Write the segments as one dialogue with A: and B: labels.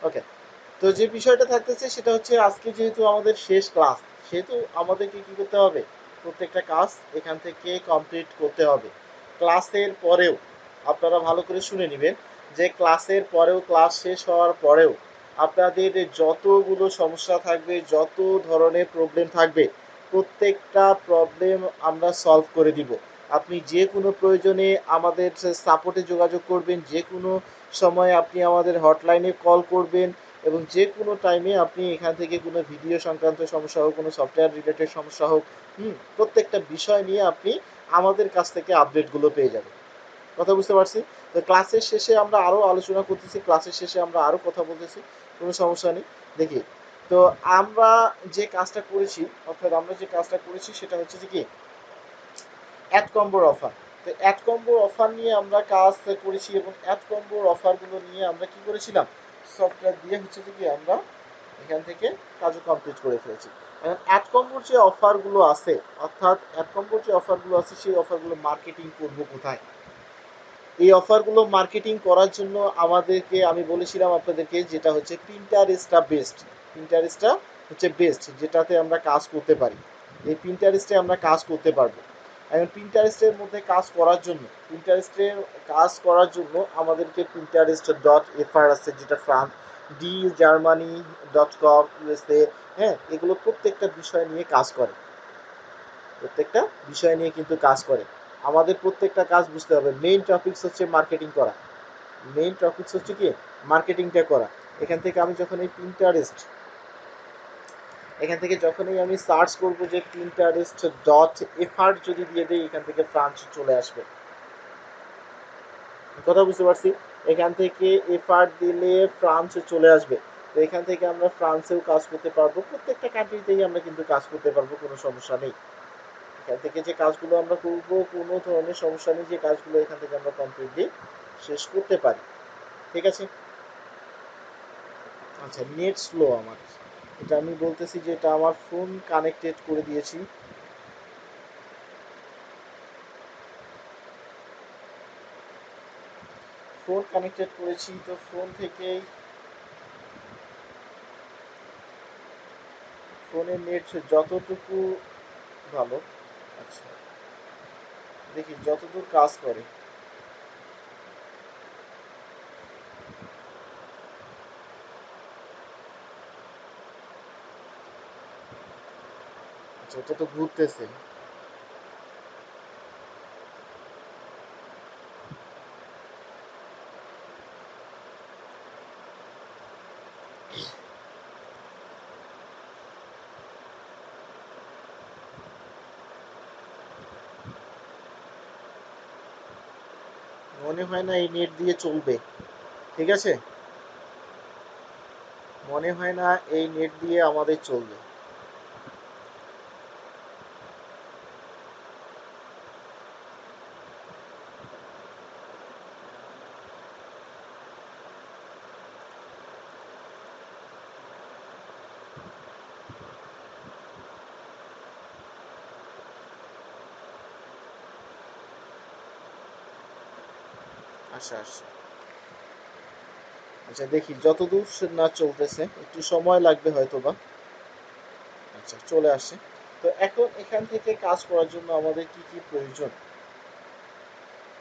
A: ওকে, তো যে বিষয়টা থাকতেছে সেটা হচ্ছে আজকে যেহেতু আমাদের শেষ ক্লাস, সেহেতু আমাদেরকে কি করতে হবে, প্রত্যেকটা কাজ এখান থেকে কমপ্লিট করতে হবে। ক্লাসের পরেও আপনারা ভালো করে শুনে নেবেন যে ক্লাসের পরেও, ক্লাস শেষ হওয়ার পরেও আপনাদের যতগুলো সমস্যা থাকবে, যত ধরনের প্রবলেম থাকবে, প্রত্যেকটা প্রবলেম আমরা সলভ করে দিব। আপনি যে কোনো প্রয়োজনে আমাদের সাপোর্টে যোগাযোগ করবেন, যে কোনো সময় আপনি আমাদের হটলাইনে কল করবেন, এবং যে কোনো টাইমে আপনি এখান থেকে কোনো ভিডিও সংক্রান্ত সমস্যা হোক, কোনো সফটওয়্যার রিলেটেড সমস্যা হোক, প্রত্যেকটা বিষয় নিয়ে আপনি আমাদের কাছ থেকে আপডেটগুলো পেয়ে যাবেন। কথা বুঝতে পারছি? তো ক্লাসের শেষে আমরা আরও আলোচনা করতেছি, ক্লাসের শেষে আমরা আরও কথা বলতেছি, কোনো সমস্যা নেই। দেখি, তো আমরা যে কাজটা করেছি, অর্থাৎ আমরা যে কাজটা করেছি সেটা হচ্ছে যে কি, অ্যাড কম্বোর অফার। তো অ্যাড কম্বোর অফার নিয়ে আমরা কাজ করেছি, এবং অ্যাড কম্বোর অফারগুলো নিয়ে আমরা কি করেছিলাম, সফটওয়্যার দিয়ে হচ্ছে যে কি আমরা এখান থেকে কাজও কমপ্লিট করে ফেলেছি। এখন অ্যাড কম্বোর যে অফারগুলো আছে, অর্থাৎ অ্যাড কম্বোর যে অফারগুলো আছে, সেই অফারগুলো মার্কেটিং করবো কোথায়? এই অফারগুলো মার্কেটিং করার জন্য আমাদেরকে, আমি বলেছিলাম আপনাদেরকে, যেটা হচ্ছে পিন্টারেস্টটা বেস্ট। পিন্টারেস্টটা হচ্ছে বেস্ট, যেটাতে আমরা কাজ করতে পারি। এই পিন্টারেস্টে আমরা কাজ করতে পারবো। এখন পিন্টারেস্টের মধ্যে কাজ করার জন্য, পিন্টারেস্টের কাজ করার জন্য আমাদেরকে পিন্টারেস্ট ডট এফআর আছে, যেটা France, D Germany dot com USA, হ্যাঁ, এগুলো প্রত্যেকটা বিষয় নিয়ে কাজ করে, প্রত্যেকটা বিষয় নিয়ে কিন্তু কাজ করে। আমাদের প্রত্যেকটা কাজ বুঝতে হবে, মেইন টপিকস হচ্ছে মার্কেটিং করা, মেইন টপিকস হচ্ছে কি, মার্কেটিংটা করা। এখান থেকে আমি যখন এই পিন্টারেস্ট, এখান থেকে যখনই আমি সার্চ করব যে পিন্টারেস্ট ডট এফআর যদি দিয়ে দিই, এখান থেকে ফ্রান্স চলে আসবে। কথা বুঝতে পারছি? এখান থেকে এফআর দিলে ফ্রান্স চলে আসবে। তো এখান থেকে আমরা ফ্রান্সেও কাজ করতে পারবো, প্রত্যেকটা কান্ট্রিতেই আমরা কিন্তু কাজ করতে পারবো, কোনো সমস্যা নেই। এখান থেকে যে কাজগুলো আমরা করব, কোনো ধরনের সমস্যা নেই, যে কাজগুলো এখান থেকে আমরা কমপ্লিটলি শেষ করতে পারি। ঠিক আছে? আচ্ছা, নেট স্লো আমার, এটা আমি বলতেছি যে এটা আমার ফোন কানেক্টেড করে দিয়েছি। ফোন কানেক্টেড করেছি, তো ফোন থেকেই ফোনের নেট যতটুকু ভালো। আচ্ছা, দেখি যতদূর কাজ করে। আচ্ছা, এটা তো ঘুরতেছে। মনে হয় না এই নেট দিয়ে চলবে। ঠিক আছে, মনে হয় না এই নেট দিয়ে আমাদের চলবে। আচ্ছা আচ্ছা, আচ্ছা দেখি যতদূর না চলতেছে, একটু সময় লাগবে হয়তো বা। আচ্ছা, চলে আসছে। তো এখন এখান থেকে কাজ করার জন্য আমাদের কি কি প্রয়োজন,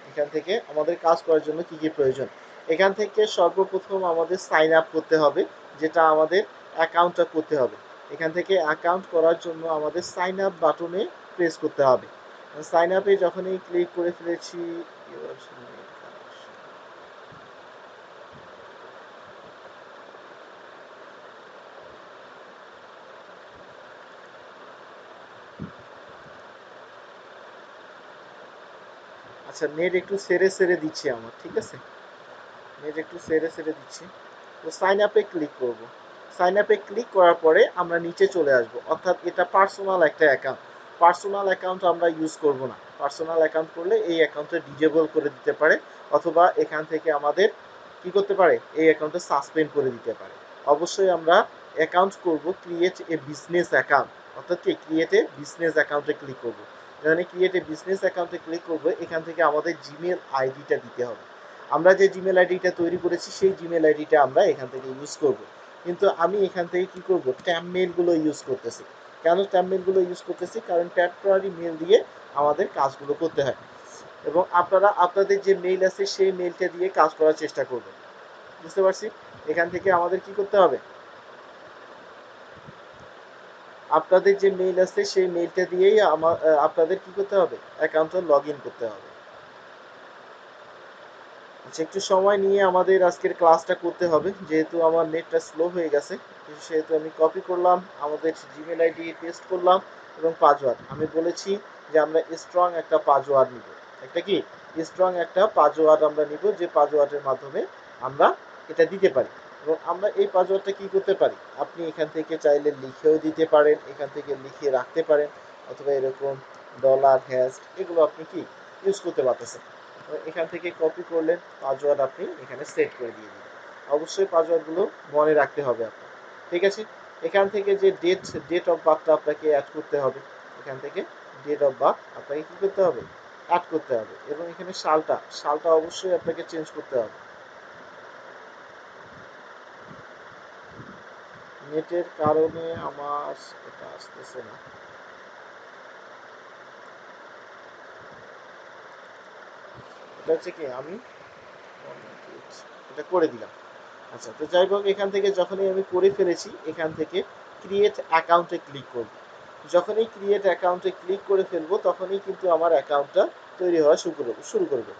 A: এখান থেকে আমাদের কাজ করার জন্য কি কি প্রয়োজন, এখান থেকে সর্বপ্রথম আমাদের সাইন আপ করতে হবে, যেটা আমাদের অ্যাকাউন্টটা করতে হবে। এখান থেকে অ্যাকাউন্ট করার জন্য আমাদের সাইন আপ বাটনে প্রেস করতে হবে। সাইন আপে যখনই ক্লিক করে ফেলেছি, আচ্ছা নেট একটু সেরে সেরে দিচ্ছি আমার, ঠিক আছে, নেট একটু সেরে সেরে দিচ্ছি। তো সাইন আপে ক্লিক করব। সাইন আপে ক্লিক করার পরে আমরা নিচে চলে আসব, অর্থাৎ এটা পার্সোনাল একটা অ্যাকাউন্ট। পার্সোনাল অ্যাকাউন্ট আমরা ইউজ করব না। পার্সোনাল অ্যাকাউন্ট করলে এই অ্যাকাউন্টে ডিজেবল করে দিতে পারে, অথবা এখান থেকে আমাদের কি করতে পারে, এই অ্যাকাউন্টে সাসপেন্ড করে দিতে পারে। অবশ্যই আমরা অ্যাকাউন্ট করব ক্রিয়েট এ বিজনেস অ্যাকাউন্ট, অর্থাৎ কি ক্রিয়েট এ বিজনেস অ্যাকাউন্টে ক্লিক করব। এখানে ক্রিয়েট এ বিজনেস অ্যাকাউন্টে ক্লিক করব, এখান থেকে আমাদের জিমেল আইডিটা দিতে হবে। আমরা যে জিমেল আইডিটা তৈরি করেছি সেই জিমেল আইডিটা আমরা এখান থেকে ইউজ করব। কিন্তু আমি এখান থেকে কি করব, ট্যাম মেলগুলো ইউজ করতেছি। কেন ট্যাম মেলগুলো ইউজ করতেছি? কারণ টেম্পোরারি মেল দিয়ে আমাদের কাজগুলো করতে হয়, এবং আপনারা আপনাদের যে মেইল আছে সেই মেইলটা দিয়ে কাজ করার চেষ্টা করবেন। বুঝতে পারছি? এখান থেকে আমাদের কি করতে হবে, আপনাদের যে মেইল আছে সেই মেইলটা দিয়েই আপনাদের কি করতে হবে, অ্যাকাউন্টে লগ ইন করতে হবে। আচ্ছা, একটু সময় নিয়ে আমাদের আজকের ক্লাসটা করতে হবে, যেহেতু আমার নেটটা স্লো হয়ে গেছে। সেহেতু আমি কপি করলাম, আমাদের জিমেল আইডি পেস্ট করলাম, এবং পাসওয়ার্ড আমি বলেছি যে আমরা স্ট্রং একটা পাসওয়ার্ড নিব। একটা কি স্ট্রং একটা পাসওয়ার্ড আমরা নিব, যে পাসওয়ার্ডের মাধ্যমে আমরা এটা দিতে পারি। এবং আমরা এই পাসওয়ার্ডটা কি করতে পারি, আপনি এখান থেকে চাইলে লিখেও দিতে পারেন, এখান থেকে লিখে রাখতে পারেন, অথবা এরকম $, এগুলো আপনি কি ইউজ করতে পারতেছেন। এখান থেকে কপি করলেন, পাসওয়ার্ড আপনি এখানে সেট করে দিয়ে দিবেন। অবশ্যই পাসওয়ার্ডগুলো মনে রাখতে হবে আপনার। ঠিক আছে? এখান থেকে যে ডেট অফ বার্থটা আপনাকে অ্যাড করতে হবে। এখান থেকে ডেট অফ বার্থ আপনাকে কি করতে হবে, অ্যাড করতে হবে। এবং এখানে সালটা অবশ্যই আপনাকে চেঞ্জ করতে হবে। নেটের কারণে আমার এটা আসতেছে না। এটা হচ্ছে কি, আমি এটা করে দিলাম। আচ্ছা, তো যাই হোক, এখান থেকে যখনই আমি করে ফেলেছি, এখান থেকে ক্রিয়েট অ্যাকাউন্টে ক্লিক করব। যখনই ক্রিয়েট অ্যাকাউন্টে ক্লিক করে ফেলবো, তখনই কিন্তু আমার অ্যাকাউন্টটা তৈরি হওয়া শুরু করবে।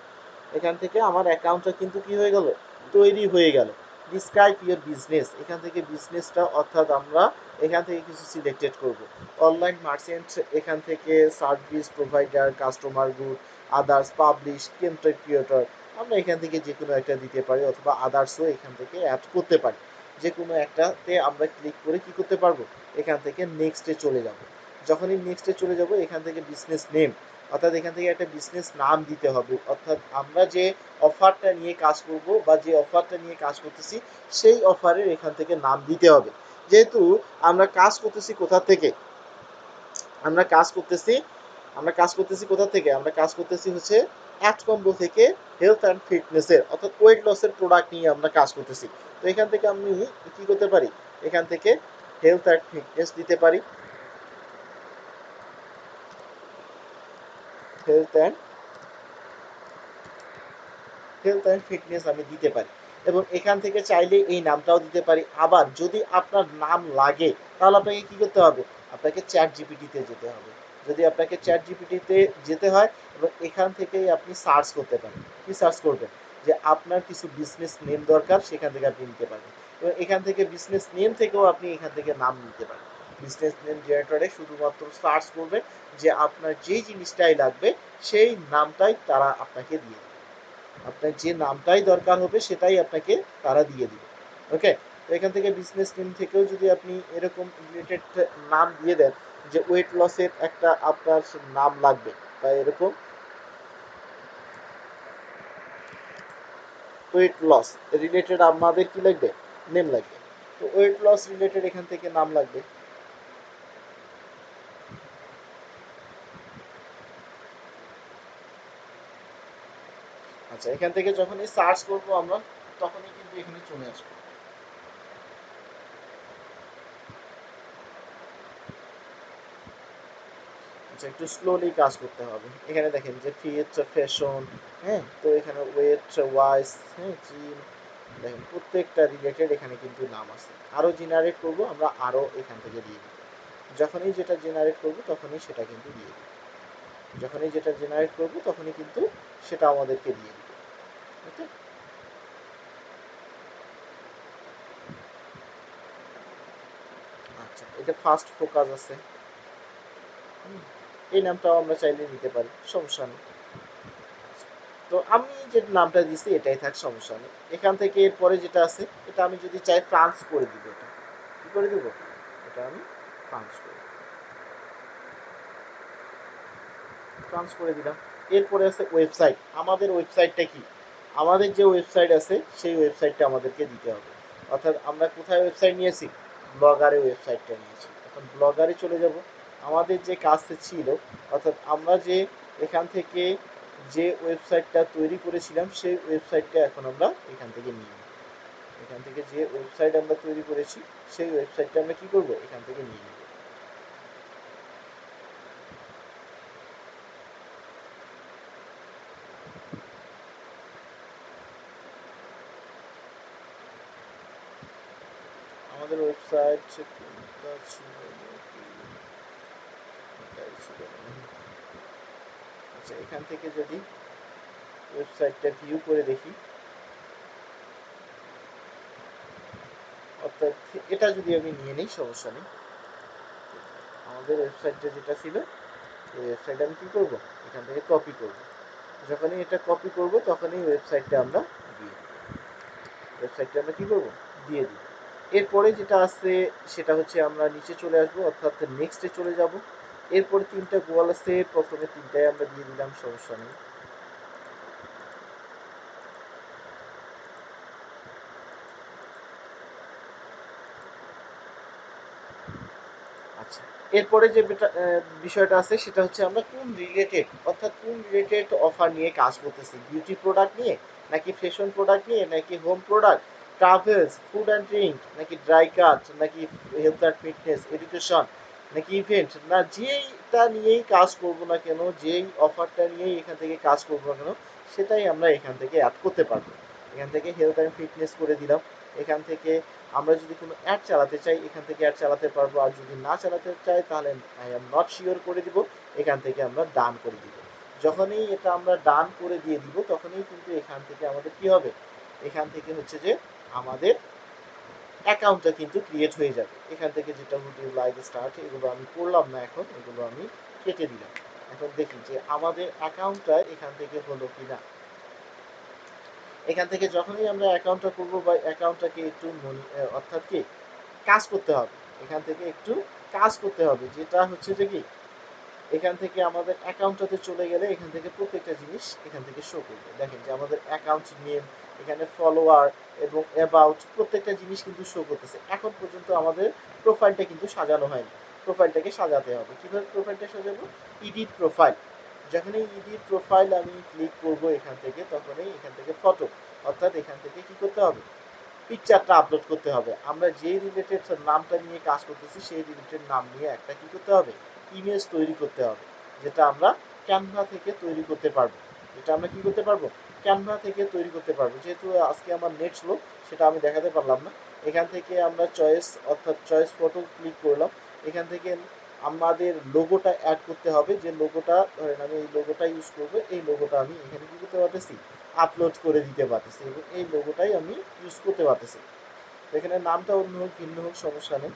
A: এখান থেকে আমার অ্যাকাউন্টটা কিন্তু কি হয়ে গেল, তৈরি হয়ে গেল। ডিসক্রাইব ইউর বিজনেস, এখান থেকে বিজনেসটা অর্থাৎ আমরা এখান থেকে কিছু সিলেক্টেড করব। অনলাইন মার্চেন্ট, এখান থেকে service provider, customer good, others, publish, content creator, আমরা এখান থেকে যে কোনো একটা দিতে পারি, অথবা আদার্সও এখান থেকে অ্যাড করতে পারি। যে কোনো একটাতে আমরা ক্লিক করে কি করতে পারবো, এখান থেকে নেক্সটে চলে যাব। যখনই নেক্সটে চলে যাব, এখান থেকে বিজনেস নেম, অর্থাৎ এখান থেকে একটা বিজনেস নাম দিতে হবে। অর্থাৎ আমরা যে অফারটা নিয়ে কাজ করব বা যে অফারটা নিয়ে কাজ করতেছি সেই অফারের এখান থেকে নাম দিতে হবে। যেহেতু আমরা কাজ করতেছি কোথা থেকে, আমরা কাজ করতেছি আমরা কাজ করতেছি কোথা থেকে, আমরা কাজ করতেছি হচ্ছে অ্যাট কম্বো থেকে, হেলথ অ্যান্ড ফিটনেসের অর্থাৎ ওয়েট লসের প্রোডাক্ট নিয়ে আমরা কাজ করতেছি। তো এখান থেকে আমি কি করতে পারি, এখান থেকে হেলথ অ্যান্ড ফিটনেস দিতে পারি, health and health and fitness আমি দিতে পারি। এবং এখান থেকে চাইলে এই নামটাও দিতে পারি। আবার যদি আপনার নাম লাগে, তাহলে আপনাকে কি করতে হবে, আপনাকে চ্যাট জিপিটিতে যেতে হবে। যদি আপনাকে চ্যাট জিপিটিতে যেতে হয়, এবং এখান থেকেই আপনি সার্চ করতে পারেন। কি সার্চ করবেন, যে আপনার কিছু বিজনেস নেম দরকার, সেখান থেকে আপনি নিতে পারবেন। এবং এখান থেকে বিজনেস নেম থেকেও আপনি এখান থেকে নাম নিতে পারেন। বিজনেস নেম জেনারেটরে শুধুমাত্র সার্চ করবেন, যে আপনার যেই জিনিসটাই লাগবে সেই নামটাই তারা আপনাকে দিয়ে দেবে। আপনার যে নামটাই দরকার হবে সেটাই আপনাকে তারা দিয়ে দিবে। ওকে? তো এখান থেকে বিজনেস নেম থেকেও যদি আপনি এরকম রিলেটেড নাম দিয়ে দেন, যে ওয়েট লসের একটা আপনার নাম লাগবে, বা এরকম ওয়েট লস রিলেটেড আমাদের কি লাগবে, নেম লাগবে। তো ওয়েট লস রিলেটেড এখান থেকে নাম লাগবে। আচ্ছা, এখান থেকে যখনই সার্চ করবো আমরা, তখনই কিন্তু এখানে চলে আসবে। আচ্ছা, একটু স্লোলি কাজ করতে হবে। এখানে দেখেন যে ফিট, ফ্যাশন, হ্যাঁ, তো এখানে ওয়েট, ওয়াইস, হ্যাঁ, জিম, দেখেন প্রত্যেকটা রিলেটেড এখানে কিন্তু নাম আছে। আরও জেনারেট করব আমরা, আরও এখান থেকে দিয়ে দিব। যখনই যেটা জেনারেট করব তখনই সেটা কিন্তু দিয়ে দিব। যখনই যেটা জেনারেট করব তখনই কিন্তু সেটা আমাদেরকে দিয়ে দিবে। ওকে? আচ্ছা, এটা ফার্স্ট ফোকাস আছে। হুম, এই নামটাও আমরা চাইলে নিতে পারি, সমস্যা নেই। তো আমি যে নামটা দিছি এটাই থাক, সমস্যা নেই। এখান থেকে এরপরে যেটা আছে, এটা আমি যদি চাই ট্রান্স করে দিব। এটা কি করে দিব, এটা আমি ট্রান্স করে ট্রান্স করে দিলাম। এরপরে আছে ওয়েবসাইট। আমাদের ওয়েবসাইটটা কি, আমাদের যে ওয়েবসাইট আছে সেই ওয়েবসাইটটা আমাদেরকে দিতে হবে। অর্থাৎ আমরা কোথায় ওয়েবসাইট নিয়েছি, ব্লগারে ওয়েবসাইটটা নিয়েছি। এখন ব্লগারে চলে যাব। আমাদের যে কাজটা ছিল, অর্থাৎ আমরা যে এখান থেকে যে ওয়েবসাইটটা তৈরি করেছিলাম সেই ওয়েবসাইটটা এখন আমরা এখান থেকে নিয়ে নিই। এখান থেকে যে ওয়েবসাইট আমরা তৈরি করেছি সেই ওয়েবসাইটটা আমরা কি করব, এখান থেকে নিয়ে নিব। আমাদের ওয়েবসাইট কোনটা ছিল, এটাই ছিল মনে হয়। আচ্ছা, এখান থেকে যদি ওয়েবসাইটটা ভিউ করে দেখি, অর্থাৎ এটা যদি আমি নিয়ে নিই সমস্যা নেই। আমাদের ওয়েবসাইটটা যেটা ছিল এই ওয়েবসাইটে আমি কি করব, এখান থেকে কপি করব। যখনই এটা কপি করব তখনই ওয়েবসাইটটা আমরা দিয়ে দিব। ওয়েবসাইটটা আমরা কি করব, দিয়ে দিব। এরপরে যেটা আছে সেটা হচ্ছে আমরা নিচে চলে আসবো, অর্থাৎ নেক্সটে চলে যাব। এরপরে তিনটা গোয়াল আছে, প্রথমে তিনটায় আমরা দিয়ে দিলাম, সমস্যা নেই। আচ্ছা, এরপরে যে বিষয়টা আছে সেটা হচ্ছে আমরা কোন রিলেটেড, অর্থাৎ কোন রিলেটেড অফার নিয়ে কাজ করতেছি, বিউটি প্রোডাক্ট নিয়ে নাকি ফ্যাশন প্রোডাক্ট নিয়ে নাকি home product, travels, food and drink নাকি ড্রাই কাট নাকি হেলথ অ্যান্ড ফিটনেস, এডুকেশন নাকি ইভেন্ট, না যেইটা নিয়েই কাজ করব না কেন, যেই অফারটা নিয়েই এখান থেকে কাজ করবো না কেন, সেটাই আমরা এখান থেকে অ্যাড করতে পারবো। এখান থেকে হেলথ অ্যান্ড ফিটনেস করে দিলাম। এখান থেকে আমরা যদি কোনো অ্যাড চালাতে চাই এখান থেকে অ্যাড চালাতে পারবো, আর যদি না চালাতে চাই তাহলে আই এম নট শিওর করে দিব, এখান থেকে আমরা ডান করে দিব। যখনই এটা আমরা ডান করে দিয়ে দিব তখনই কিন্তু এখান থেকে আমাদের কি হবে, এখান থেকে হচ্ছে যে আমাদের অ্যাকাউন্টটা কিন্তু ক্রিয়েট হয়ে যাবে। এখান থেকে যেটা হচ্ছে লাইভ স্টার্ট, এগুলো আমি করলাম না এখন, এগুলো আমি কেটে দিলাম। এখন দেখি যে আমাদের অ্যাকাউন্টটা এখান থেকে হলো কিনা। এখান থেকে যখনই আমরা অ্যাকাউন্টটা করবো বা অ্যাকাউন্টটাকে একটু অর্থাৎ কি কাজ করতে হবে, এখান থেকে একটু কাজ করতে হবে, যেটা হচ্ছে যে কি এখান থেকে আমাদের অ্যাকাউন্টটাতে চলে গেলে এখান থেকে প্রত্যেকটা জিনিস এখান থেকে শো করবে। দেখেন যে আমাদের অ্যাকাউন্ট নেম, এখানে ফলোয়ার এবং অ্যাবাউট প্রত্যেকটা জিনিস কিন্তু শো করতেছে। এখন পর্যন্ত আমাদের প্রোফাইলটা কিন্তু সাজানো হয়নি। প্রোফাইলটাকে সাজাতে হবে। কিভাবে প্রোফাইলটা সাজাবো, ইডিট প্রোফাইল। যখনই ইডিট প্রোফাইল আমি ক্লিক করব এখান থেকে তখনই এখান থেকে ফটো, অর্থাৎ এখান থেকে কি করতে হবে, পিকচারটা আপলোড করতে হবে। আমরা যে রিলেটেড নামটা নিয়ে কাজ করতেছি সেই রিলেটেড নাম নিয়ে একটা কি করতে হবে, ইমেজ তৈরি করতে হবে, যেটা আমরা ক্যানভা থেকে তৈরি করতে পারবো। যেটা আমরা কি করতে পারবো, ক্যানভা থেকে তৈরি করতে পারবো। যেহেতু আজকে আমার নেট স্লো সেটা আমি দেখাতে পারলাম না। এখান থেকে আমরা চয়েস, অর্থাৎ চয়েস ফটো ক্লিক করলাম। এখান থেকে আমাদের লোগোটা অ্যাড করতে হবে, যে লোগোটা ধরেন আমি এই লোগোটা ইউজ করবো, এই লোগোটা আমি এখানে কি করতে পারতেছি, আপলোড করে দিতে পারতেছি এবং এই লোগোটাই আমি ইউজ করতে পারতেছি। এখানে নামটা অন্য হোক ভিন্ন হোক সমস্যা নেই।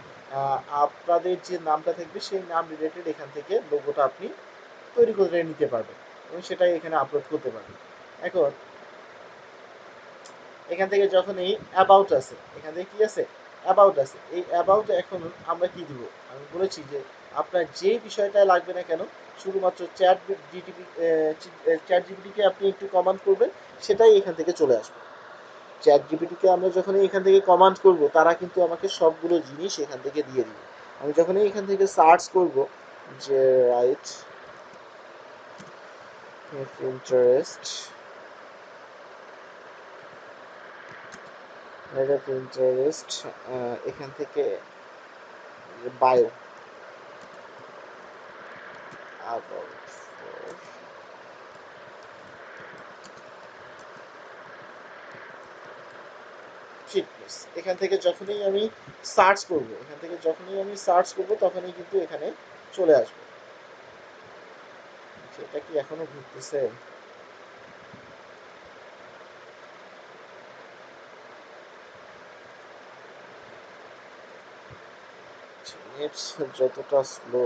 A: আপনাদের যে নামটা থাকবে সেই নাম রিলেটেড এখান থেকে লোগোটা আপনি তৈরি করে নিতে পারবেন এবং সেটাই এখানে আপলোড করতে পারবেন। এখন এখান থেকে যখন এই অ্যাবাউট আছে, এখান থেকে কি আছে, অ্যাবাউট আছে। এই অ্যাবাউট এখন আমরা কি দিব, আমি বলেছি যে আপনার যে বিষয়টায় লাগবে না কেন, শুধুমাত্র চ্যাট জিপিটিকে আপনি একটু কমান্ড করবেন, সেটাই এখান থেকে চলে আসবে। চ্যাট জিপিটিকে আমরা যখনই এখান থেকে কমান্ড করব তারা কিন্তু আমাকে সবগুলো জিনিস এখান থেকে দিয়ে দিবে। আমি যখনই এখান থেকে সার্চ করব যে right interest, rate of interest, এখান থেকে বায়ো about ফিটনেস, এখান থেকে যখনই আমি সার্চ করব, এখান থেকে যখনই আমি সার্চ করব তখনই কিন্তু এখানে চলে আসবে। সেটা কি এখনো ঘুরতেছে, নেট যতটা স্লো।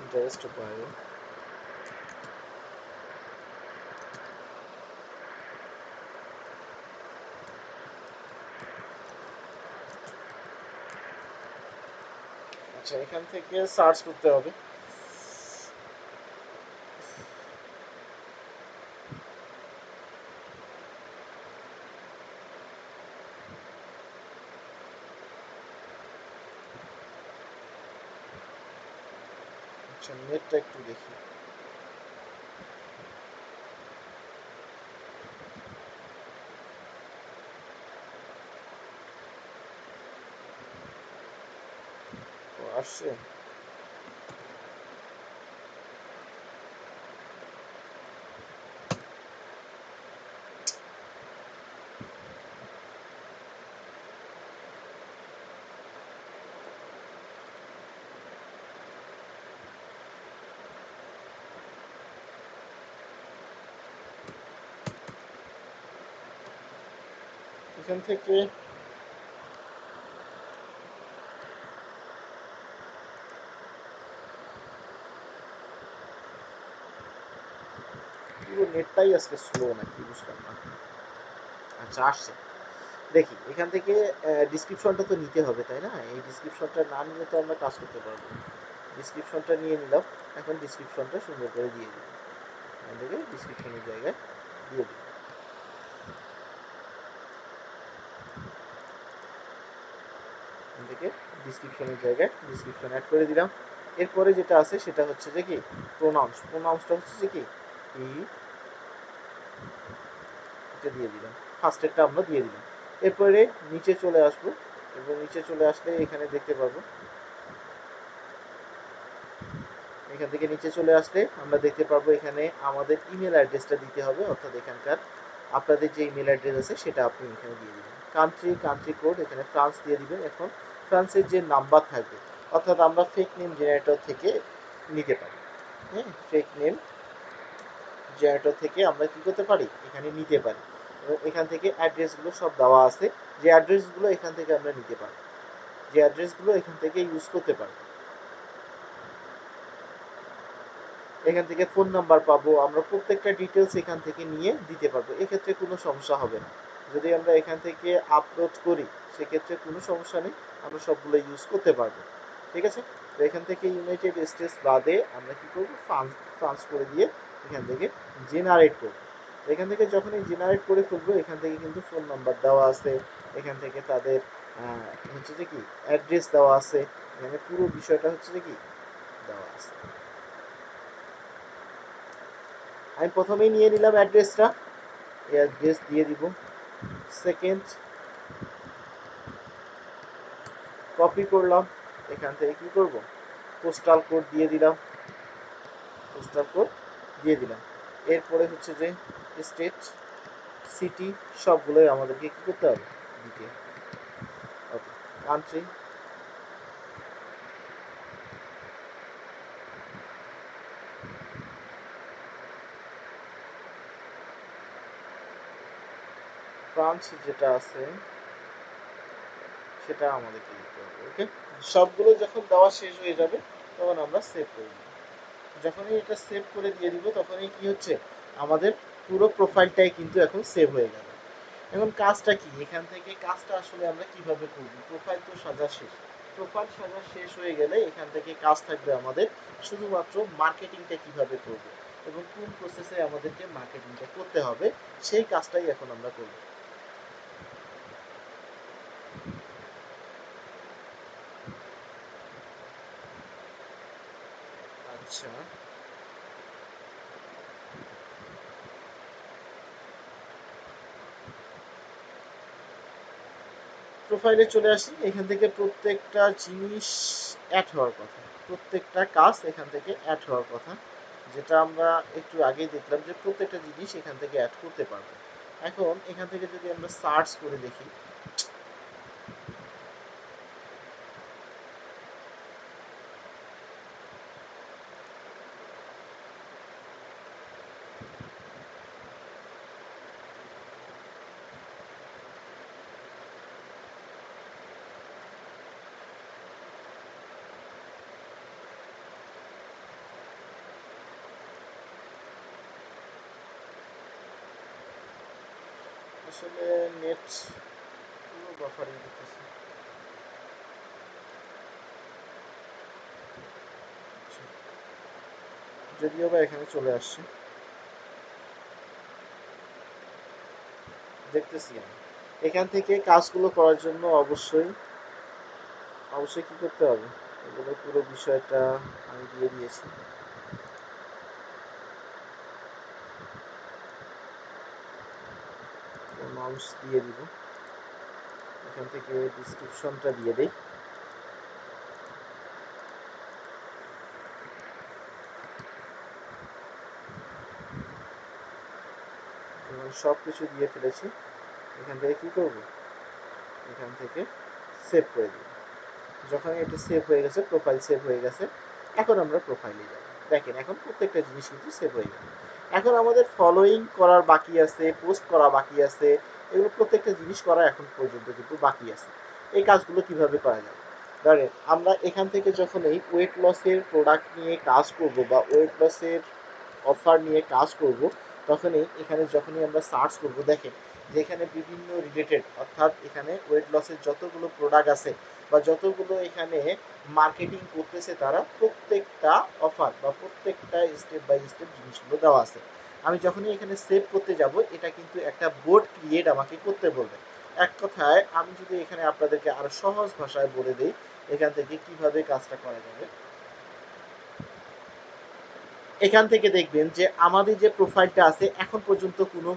A: ইন্টারেস্ট বায়ো, আচ্ছা এখান থেকে সার্চ করতে হবে। আচ্ছা, নেটটা একটু দেখি। ও, আসছে। এখান থেকে পুরো নেটটাই আজকে স্লো নাকি বুঝলাম না। আচ্ছা, আসছে। দেখি এখান থেকে ডিসক্রিপশনটা তো নিতে হবে তাই না? এই ডিসক্রিপশনটা না নিলে তো আমরা কাজ করতে পারবো না। ডিসক্রিপশনটা নিয়ে নিলাম। এখন ডিসক্রিপশনটা সুন্দর করে দিয়ে দিই। এখান থেকে ডিসক্রিপশনের জায়গায় দিয়ে দিই। এখান থেকে ডিসক্রিপশনের জায়গায় ডিসক্রিপশন অ্যাড করে দিলাম। এরপরে যেটা আছে সেটা হচ্ছে যে কি প্রোনাউন্সটা হচ্ছে যে কি এটা দিয়ে দিলাম। ফার্স্টেরটা আমরা দিয়ে দিলাম। এরপরে নিচে চলে আসবো এবং নিচে চলে আসলে এখানে দেখতে পাবো, এখান থেকে নিচে চলে আসলে আমরা দেখতে পাবো এখানে আমাদের ইমেল অ্যাড্রেসটা দিতে হবে, অর্থাৎ এখানকার আপনাদের যে ইমেল অ্যাড্রেস আছে সেটা আপনি এখানে দিয়ে দিবেন। কান্ট্রি কোড এখানে ফ্রান্স দিয়ে দিবেন। এখন ফ্রান্সের যে নাম্বার থাকবে, অর্থাৎ আমরা ফেক নেম জেনারেটর থেকে নিতে পারি। হ্যাঁ, ফেক নেম জেনারেটর থেকে আমরা কি করতে পারি, এখানে নিতে পারি। এবং এখান থেকে অ্যাড্রেসগুলো সব দেওয়া আছে, যে অ্যাড্রেসগুলো এখান থেকে আমরা নিতে পারি, যে অ্যাড্রেসগুলো এখান থেকে ইউজ করতে পারি। এখান থেকে ফোন নাম্বার পাবো, আমরা প্রত্যেকটা ডিটেলস এখান থেকে নিয়ে দিতে পারবো, এক্ষেত্রে কোনো সমস্যা হবে না। যদি আমরা এখান থেকে আপলোড করি সেক্ষেত্রে কোনো সমস্যা নেই, আমরা সবগুলো ইউজ করতে পারবো। ঠিক আছে, তো এখান থেকে ইউনাইটেড স্টেটস বাদে আমরা কি করবো, ফ্রান্স করে দিয়ে এখান থেকে জেনারেট করবো। এখান থেকে যখনই জেনারেট করে ফেলবো এখান থেকে কিন্তু ফোন নাম্বার দেওয়া আছে, এখান থেকে তাদের হচ্ছে যে কি অ্যাড্রেস দেওয়া আছে, এখানে পুরো বিষয়টা হচ্ছে যে কি দেওয়া আছে। আমি প্রথমেই নিয়ে নিলাম অ্যাড্রেসটা, এই অ্যাড্রেস দিয়ে দিব। সেকেন্ড, কপি করলাম, এখান থেকে কি করব, পোস্টাল কোড দিয়ে দিলাম, পোস্টাল কোড দিয়ে দিলাম। এরপরে হচ্ছে যে স্টেট, সিটি সবগুলোই আমাদেরকে কি করতে হবে, দিতে হবে। ওকে, কান্ট্রি, ফ্রান্স যেটা আছে সেটা আমাদেরকে দিতে হবে। ওকে, সবগুলো যখন দেওয়া শেষ হয়ে যাবে তখন আমরা সেভ করে দিব। যখনই এটা সেভ করে দিয়ে দিব তখনই কি হচ্ছে, আমাদের পুরো প্রোফাইলটাই কিন্তু এখন সেভ হয়ে গেল। এখন কাজটা কি, এখান থেকে কাজটা আসলে আমরা কিভাবে করব, প্রোফাইল তো সাজা শেষ। প্রোফাইল সাজা শেষ হয়ে গেলে এখান থেকে কাজ থাকবে আমাদের শুধুমাত্র মার্কেটিংটা কিভাবে করব এবং কোন প্রসেসে আমাদেরকে মার্কেটিংটা করতে হবে, সেই কাজটাই এখন আমরা করব। আচ্ছা, প্রোফাইলে চলে আসি, এখান থেকে প্রত্যেকটা জিনিস অ্যাড হওয়ার কথা, প্রত্যেকটা কাজ এখান থেকে অ্যাড হওয়ার কথা, যেটা আমরা একটু আগেই দেখলাম যে প্রত্যেকটা জিনিস এখান থেকে অ্যাড করতে পারবো। এখন এখান থেকে যদি আমরা সার্চ করে দেখি, আসলে নেট পুরো বাফারিং করতেছে। আচ্ছা, যদিও বা এখানে চলে আসছে, দেখতেছি আমি। এখান থেকে কাজগুলো করার জন্য অবশ্যই অবশ্যই কি করতে হবে, এগুলো পুরো বিষয়টা আমি দিয়ে দিয়েছি। মাউস দিয়ে দিব, এখান থেকে ডিসক্রিপশনটা দিয়ে দেই। এবং সব কিছু দিয়ে ফেলেছি। এখান থেকে কি করব, এখান থেকে সেভ করে দিব। যখন এটা সেভ হয়ে গেছে, প্রোফাইল সেভ হয়ে গেছে, এখন আমরা প্রোফাইলে যাব। দেখেন এখন প্রত্যেকটা জিনিস কিন্তু সেভ হয়ে গেল। এখন আমাদের ফলোইং করার বাকি আছে, পোস্ট করা বাকি আছে, এগুলো প্রত্যেকটা জিনিস করা এখন পর্যন্ত কিন্তু বাকি আছে। এই কাজগুলো কিভাবে করা যাবে, ধরেন আমরা এখান থেকে যখন এই ওয়েট লসের প্রোডাক্ট নিয়ে কাজ করব বা ওয়েট লসের অফার নিয়ে কাজ করব, তখনই এখানে যখনই আমরা সার্চ করব, দেখেন যে এখানে বিভিন্ন রিলেটেড, অর্থাৎ এখানে ওয়েট লসের যতগুলো প্রোডাক্ট আছে বা যতগুলো এখানে মার্কেটিং করতেছে, তারা প্রত্যেকটা অফার বা প্রত্যেকটা স্টেপ বাই স্টেপ জিনিসগুলো দেওয়া আছে। আমি যখনই এখানে সেভ করতে যাব, এটা কিন্তু একটা বোর্ড ক্রিয়েট আমাকে করতে বলবে। এক কথায় আমি যদি এখানে আপনাদেরকে আরো সহজ ভাষায় বলে দিই এখান থেকে কিভাবে কাজটা করা যাবে। এখান থেকে দেখবেন যে আমাদের যে প্রোফাইলটা আছে, এখন পর্যন্ত কোনো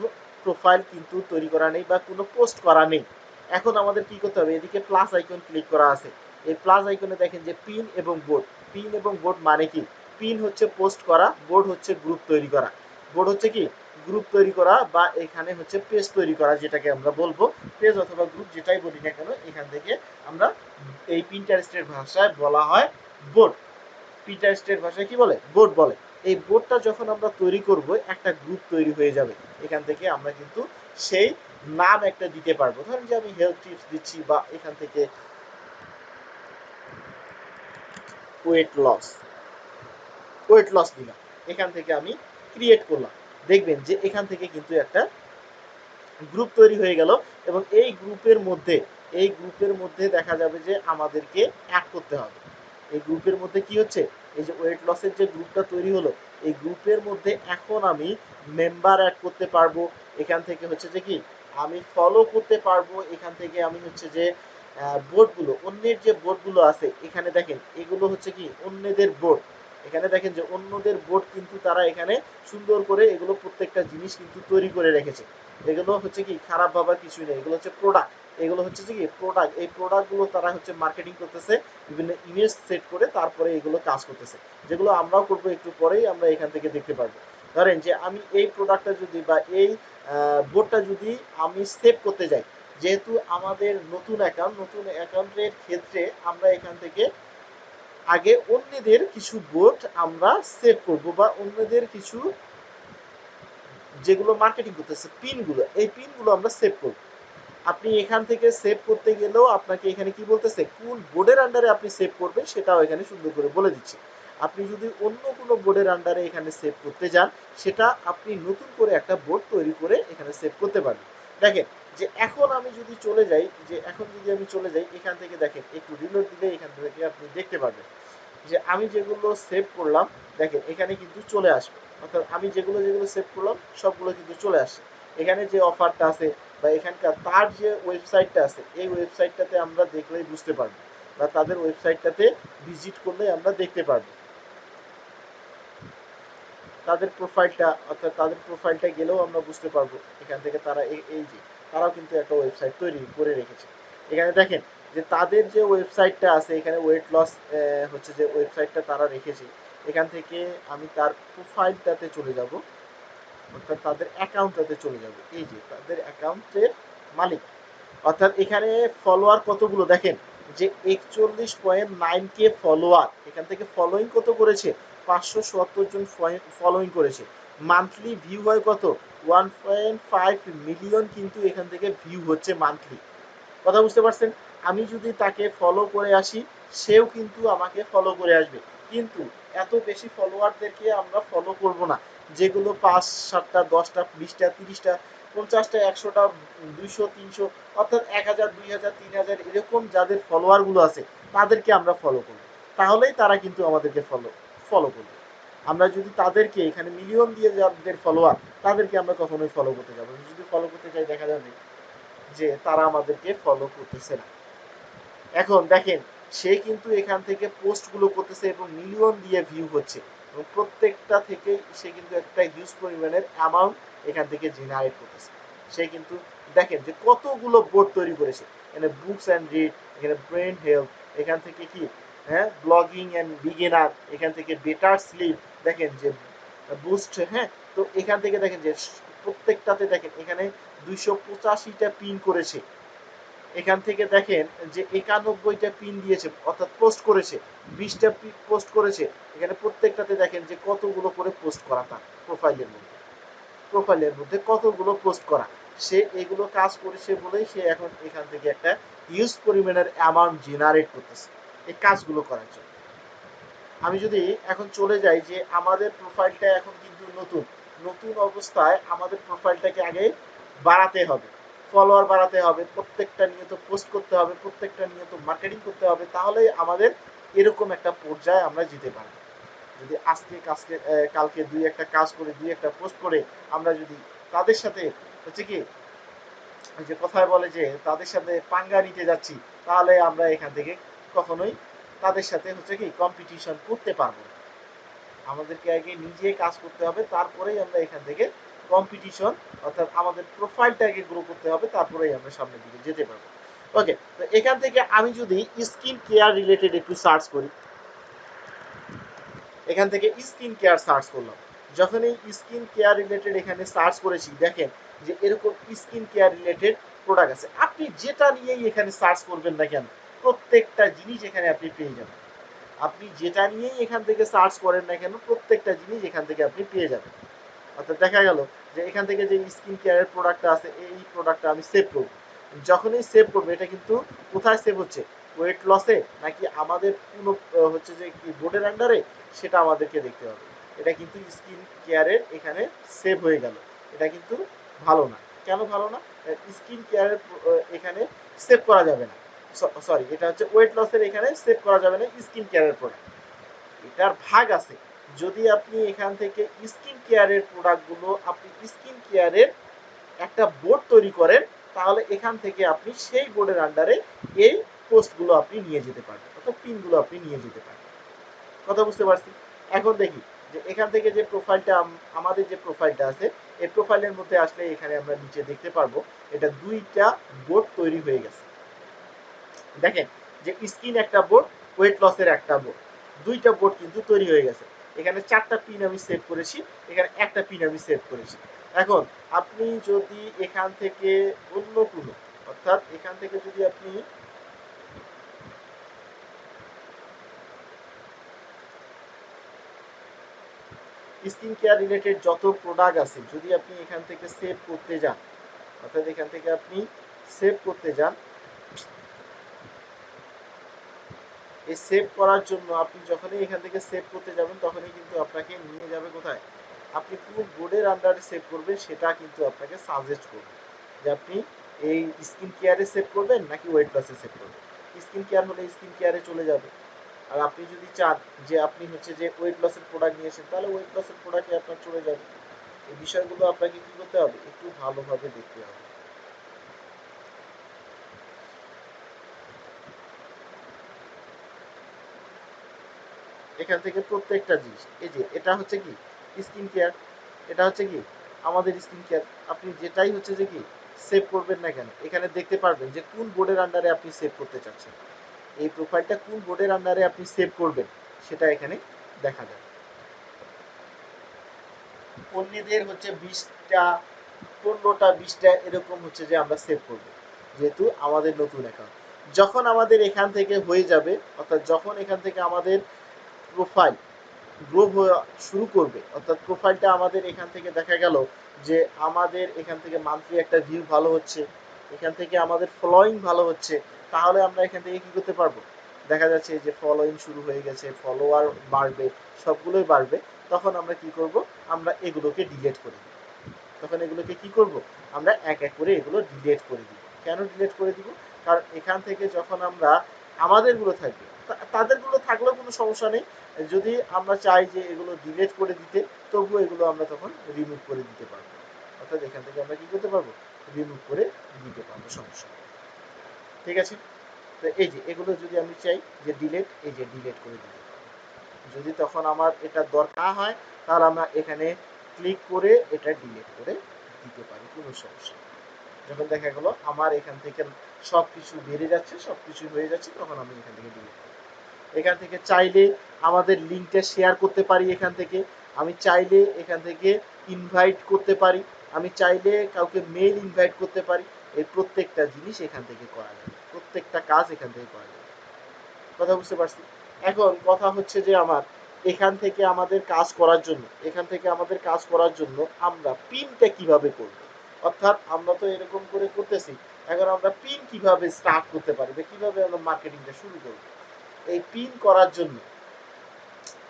A: প্রোফাইল কিন্তু তৈরি করা নেই বা কোনো পোস্ট করা নেই। এখন আমাদের কি করতে হবে, এদিকে প্লাস আইকন ক্লিক করা আছে, এই প্লাস আইকনে দেখেন যে পিন এবং বোর্ড। পিন এবং বোর্ড মানে কি, পিন হচ্ছে পোস্ট করা, বোর্ড হচ্ছে গ্রুপ তৈরি করা। বোর্ড হচ্ছে কি, গ্রুপ তৈরি করা, বা এখানে হচ্ছে পেজ তৈরি করা, যেটাকে আমরা বলবো পেজ অথবা গ্রুপ যেটাই বলি না কেন, এখান থেকে আমরা এই পিন্টারেস্টের ভাষায় বলা হয় বোর্ড। পিন্টারেস্টের ভাষায় কি বলে, বোর্ড বলে। এই বোর্ডটা যখন আমরা তৈরি করব, একটা গ্রুপ তৈরি হয়ে যাবে। এখান থেকে আমরা কিন্তু সেই নাম একটা দিতে পারবো। ধরেন যে আমি হেলথ টিপস দিচ্ছি, বা এখান থেকে ওয়েট লস, ওয়েট লস দিলাম, এখান থেকে আমি ক্রিয়েট করলাম। দেখবেন যে এখান থেকে কিন্তু একটা গ্রুপ তৈরি হয়ে গেল। এবং এই গ্রুপের মধ্যে দেখা যাবে যে আমাদেরকে অ্যাড করতে হবে। এই গ্রুপের মধ্যে কি হচ্ছে, এই যে ওয়েট লসের যে গ্রুপটা তৈরি হলো, এই গ্রুপের মধ্যে এখন আমি মেম্বার অ্যাড করতে পারবো। এখান থেকে হচ্ছে যে কি, আমি ফলো করতে পারবো। এখান থেকে আমি হচ্ছে যে বোর্ডগুলো, অন্যের যে বোর্ডগুলো আছে, এখানে দেখেন এগুলো হচ্ছে কি অন্যদের বোর্ড। এখানে দেখেন যে অন্যদের বোর্ড কিন্তু তারা এখানে সুন্দর করে এগুলো প্রত্যেকটা জিনিস কিন্তু তৈরি করে রেখেছে। এগুলো হচ্ছে কি খারাপ ভাবার কিছুই নেই, এগুলো হচ্ছে প্রোডাক্ট। এগুলো হচ্ছে কি প্রোডাক্ট, এই প্রোডাক্টগুলো তারা হচ্ছে মার্কেটিং করতেছে, বিভিন্ন ইমেজ সেট করে তারপরে এগুলো কাজ করতেছে, যেগুলো আমরাও করবো একটু পরেই, আমরা এখান থেকে দেখতে পারবো। ধরেন যে আমি এই প্রোডাক্টটা যদি বা এই বোর্ডটা যদি আমি সেভ করতে যাই, যেহেতু আমাদের নতুন অ্যাকাউন্টের ক্ষেত্রে আমরা এখান থেকে আগে অন্যদের কিছু বোর্ড আমরা সেভ করব, বা অন্যদের কিছু যেগুলো মার্কেটিং করতেছে পিনগুলো, এই পিনগুলো আমরা সেভ করব। আপনি এখান থেকে সেভ করতে গেলেও আপনাকে এখানে কি বলতেছে, কোন বোর্ডের আন্ডারে আপনি সেভ করবেন সেটাও এখানে সুন্দর করে বলে দিচ্ছে। আপনি যদি অন্য কোনো বোর্ডের আন্ডারে এখানে সেভ করতে যান, সেটা আপনি নতুন করে একটা বোর্ড তৈরি করে এখানে সেভ করতে পারবেন। দেখেন যে এখন আমি যদি চলে যাই, এখান থেকে দেখেন একটু রিলোড দিলে এখান থেকে আপনি দেখতে পারবেন যে আমি যেগুলো সেভ করলাম, দেখেন এখানে কিন্তু চলে আসবে। অর্থাৎ আমি যেগুলো যেগুলো সেভ করলাম সবগুলো কিন্তু চলে আসে। এখানে যে অফারটা আছে বা এখানকার তার যে ওয়েবসাইটটা আছে, এই ওয়েবসাইটটাতে আমরা দেখলেই বুঝতে পারবো, বা তাদের ওয়েবসাইটটাতে ভিজিট করলে আমরা দেখতে পারবো তাদের প্রোফাইলটা। অর্থাৎ তাদের প্রোফাইলটা গেলেও আমরা বুঝতে পারবো এখান থেকে তারা এই যে তারাও কিন্তু একটা ওয়েবসাইট তৈরি করে রেখেছে। এখানে দেখেন যে তাদের যে ওয়েবসাইটটা আছে, এখানে ওয়েট লস হচ্ছে যে ওয়েবসাইটটা তারা রেখেছে, এখান থেকে আমি তার প্রোফাইলটাতে চলে যাব, অর্থাৎ তাদের অ্যাকাউন্টটাতে চলে যাব। এই যে তাদের অ্যাকাউন্টের মালিক, অর্থাৎ এখানে ফলোয়ার কতগুলো দেখেন যে 41.9K ফলোয়ার। এখান থেকে ফলোইং কত করেছে, 577 জন ফলোইং করেছে। মান্থলি ভিউ হয় কত, 1.5 মিলিয়ন কিন্তু এখান থেকে ভিউ হচ্ছে মান্থলি। কথা বুঝতে পারছেন, আমি যদি তাকে ফলো করে আসি, সেও কিন্তু আমাকে ফলো করে আসবে। কিন্তু এত বেশি ফলোয়ারদেরকে আমরা ফলো করব না, যেগুলো 5 7টা 10টা 20টা 30টা 50টা 100টা 200 300, অর্থাৎ 1000 2000 3000 এরকম যাদের ফলোয়ারগুলো আছে, তাদেরকে আমরা ফলো করব। তাহলেই তারা কিন্তু আমাদেরকে ফলো করবে। আমরা যদি তাদেরকে এখানে মিলিয়ন দিয়ে যাদের ফলোয়ার, তাদেরকে আমরা কখনোই ফলো করতে যাবো না। যদি ফলো করতে যাই, দেখা যাবে যে তারা আমাদেরকে ফলো করতেছে না। এখন দেখেন সে কিন্তু এখান থেকে পোস্টগুলো করতেছে এবং মিলিয়ন দিয়ে ভিউ হচ্ছে এবং প্রত্যেকটা থেকেই সে কিন্তু একটা হিউজ পরিমাণের অ্যামাউন্ট এখান থেকে জেনারেট করতেছে। সে কিন্তু দেখেন যে কতগুলো বোর্ড তৈরি করেছে, এখানে বুকস অ্যান্ড রিড, এখানে ব্রেন হেলথ, এখান থেকে কি হ্যাঁ ব্লগিং অ্যান্ড বিগিনার, এখান থেকে বেটার স্লিপ, দেখেন যে বুস্ট, হ্যাঁ। তো এখান থেকে দেখেন যে প্রত্যেকটাতে দেখেন এখানে 285টা পিন করেছে, এখান থেকে দেখেন যে 91টা পিন দিয়েছে অর্থাৎ পোস্ট করেছে, 20টা পোস্ট করেছে, এখানে প্রত্যেকটাতে দেখেন যে কতগুলো করে পোস্ট করা তার প্রোফাইলের মধ্যে কতগুলো পোস্ট করা, সে এগুলো কাজ করেছে বলেই সে এখন এখান থেকে একটা হিউজ পরিমাণের অ্যামাউন্ট জেনারেট করতেছে এই কাজগুলো করার জন্য। আমি যদি এখন চলে যাই যে আমাদের প্রোফাইলটা এখন কিন্তু নতুন নতুন অবস্থায় আমাদের প্রোফাইলটাকে আগে বাড়াতে হবে, ফলোয়ার বাড়াতে হবে, প্রত্যেকটা নিয়ত পোস্ট করতে হবে, প্রত্যেকটা নিয়ত মার্কেটিং করতে হবে, তাহলেই আমাদের এরকম একটা পর্যায়ে আমরা যেতে পারি। যদি কালকে দুই একটা কাজ করে দুই একটা পোস্ট করে আমরা যদি তাদের সাথে হচ্ছে কি যে কথায় বলে যে তাদের সাথে পাঙ্গা নিতে যাচ্ছি, তাহলে আমরা এখান থেকে কখনোই তাদের সাথে হচ্ছে কি কম্পিটিশন করতে পারবো না। আমাদেরকে আগে নিজে কাজ করতে হবে, তারপরেই আমরা এখান থেকে কম্পিটিশন অর্থাৎ আমাদের প্রোফাইলটাকে গ্রো করতে হবে, তারপরেই আমরা সামনের দিকে যেতে পারবো। ওকে, তো এখান থেকে আমি যদি স্কিন কেয়ার রিলেটেড একটু সার্চ করি, এখান থেকে স্কিন কেয়ার সার্চ করলাম, যখন এই স্কিন কেয়ার রিলেটেড এখানে সার্চ করেছি, দেখেন যে এরকম স্কিন কেয়ার রিলেটেড প্রোডাক্ট আছে, আপনি যেটা নিয়েই এখানে সার্চ করবেন না কেন প্রত্যেকটা জিনিস এখানে আপনি পেয়ে যাবেন। আপনি যেটা নিয়েই এখান থেকে সার্চ করেন না কেন প্রত্যেকটা জিনিস এখান থেকে আপনি পেয়ে যাবেন। অর্থাৎ দেখা গেল যে এখান থেকে যে স্কিন কেয়ারের প্রোডাক্টটা আছে এই প্রোডাক্টটা আমি সেভ করব, যখনই সেভ করবো এটা কিন্তু কোথায় সেভ হচ্ছে, ওয়েট লসে নাকি আমাদের কোনো হচ্ছে যে কি বোর্ডের আন্ডারে, সেটা আমাদেরকে দেখতে হবে। এটা কিন্তু স্কিন কেয়ারের এখানে সেভ হয়ে গেল, এটা কিন্তু ভালো না। কেন ভালো না? স্কিন কেয়ারের এখানে সেভ করা যাবে না, সরি এটা হচ্ছে ওয়েট লসের এখানে সেভ করা যাবে না স্কিন কেয়ারের প্রোডাক্ট, এটার ভাগ আছে। যদি আপনি এখান থেকে স্কিন কেয়ারের প্রোডাক্টগুলো আপনি স্কিন কেয়ারের একটা বোর্ড তৈরি করেন, তাহলে এখান থেকে আপনি সেই বোর্ডের আন্ডারে এই পোস্টগুলো আপনি নিয়ে যেতে পারবেন অর্থাৎ পিনগুলো আপনি নিয়ে যেতে পারবেন। কথা বুঝতে পারছি? এখন দেখি যে এখান থেকে যে প্রোফাইলটা আমাদের যে প্রোফাইলটা আছে এই প্রোফাইলের মধ্যে আসলে এখানে আমরা নিচে দেখতে পারবো এটা দুইটা বোর্ড তৈরি হয়ে গেছে। দেখেন যে স্কিন একটা বোর্ড, ওয়েট লসের একটা বোর্ড, দুইটা বোর্ড কিন্তু তৈরি হয়ে গেছে। এখানে 4টা পিন আমি সেভ করেছি, এখানে একটা পিন আমি সেভ করেছি। এখন আপনি যদি এখান থেকে অন্য কোনো অর্থাৎ এখান থেকে যদি আপনি স্কিন কেয়ার রিলেটেড যত প্রোডাক্ট আছে যদি আপনি এখান থেকে সেভ করতে যান, অর্থাৎ এখান থেকে আপনি সেভ করতে যান, এই সেভ করার জন্য আপনি যখনই এখান থেকে সেভ করতে যাবেন তখনই কিন্তু আপনাকে নিয়ে যাবে কোথায়, আপনি কোন বোর্ডের আন্ডারে সেভ করবেন সেটা কিন্তু আপনাকে সাজেস্ট করবে যে আপনি এই স্কিন কেয়ারে সেভ করবেন নাকি ওয়েট লসে সেভ করবেন। স্কিন কেয়ার হলে স্কিন কেয়ারে চলে যাবে, আর আপনি যদি চান যে আপনি হচ্ছে যে ওয়েট লসের প্রোডাক্ট নিয়েছেন তাহলে ওয়েট লসের প্রোডাক্টে আপনার চলে যাবে। এই বিষয়গুলো আপনাকে কি করতে হবে, একটু ভালোভাবে দেখতে হবে। এখান থেকে প্রত্যেকটা জিনিস এই যে এটা হচ্ছে কি স্কিন কেয়ার, এটা হচ্ছে কি আমাদের স্কিন কেয়ার, আপনি যেটাই হচ্ছে যে কি সেভ করবেন না কেন এখানে দেখতে পারবেন যে কোন বোর্ডের আন্ডারে আপনি সেভ করতে চাচ্ছেন, এই প্রোফাইলটা কোন বোর্ডের আন্ডারে আপনি সেভ করবেন সেটা এখানে দেখা যায়। অন্যদের হচ্ছে 20টা 15টা 20টা এরকম হচ্ছে যে আমরা সেভ করব, যেহেতু আমাদের নতুন অ্যাকাউন্ট। যখন আমাদের এখান থেকে হয়ে যাবে অর্থাৎ যখন এখান থেকে আমাদের প্রোফাইল গ্রো হওয়া শুরু করবে অর্থাৎ প্রোফাইলটা আমাদের এখান থেকে দেখা গেল যে আমাদের এখান থেকে মান্থলি একটা ভিউ ভালো হচ্ছে, এখান থেকে আমাদের ফলোয়িং ভালো হচ্ছে, তাহলে আমরা এখান থেকে কি করতে পারবো, দেখা যাচ্ছে যে ফলোয়িং শুরু হয়ে গেছে, ফলোয়ার বাড়বে, সবগুলোই বাড়বে, তখন আমরা কি করব, আমরা এগুলোকে ডিলিট করে দিব। তখন এগুলোকে কি করব, আমরা এক এক করে এগুলো ডিলিট করে দিব। কেন ডিলিট করে দিব, কারণ এখান থেকে যখন আমরা আমাদেরগুলো থাকবে তাদেরগুলো থাকলেও কোনো সমস্যা নেই, যদি আমরা চাই যে এগুলো ডিলিট করে দিতে তবুও এগুলো আমরা তখন রিমুভ করে দিতে পারবো, অর্থাৎ এখান থেকে আমরা কি করতে পারবো, রিমুভ করে দিতে পারবো, সমস্যা। ঠিক আছে, তো এই যে এগুলো যদি আমি চাই যে ডিলেট, এই যে ডিলেট করে দিতে পারি। যদি তখন আমার এটা দরকার হয় তাহলে আমরা এখানে ক্লিক করে এটা ডিলেট করে দিতে পারি, কোনো সমস্যা নেই। যখন দেখা গেলো আমার এখান থেকে সব কিছু বেড়ে যাচ্ছে, সব কিছু হয়ে যাচ্ছে, তখন আমি এখান থেকে ডিলেট করি। এখান থেকে চাইলে আমাদের লিঙ্কটা শেয়ার করতে পারি, এখান থেকে আমি চাইলে এখান থেকে ইনভাইট করতে পারি, আমি চাইলে কাউকে মেল ইনভাইট করতে পারি। এই প্রত্যেকটা জিনিস এখান থেকে করা যাবে, প্রত্যেকটা কাজ এখান থেকে করা যাবে। কথা বুঝতে পারছি? এখন কথা হচ্ছে যে আমার এখান থেকে আমাদের কাজ করার জন্য, এখান থেকে আমাদের কাজ করার জন্য আমরা পিনটা কিভাবে করব, অর্থাৎ আমরা তো এরকম করে করতেছি, এখন আমরা পিন কিভাবে স্টার্ট করতে পারি বা কিভাবে আমরা মার্কেটিংটা শুরু করব। এই পিন করার জন্য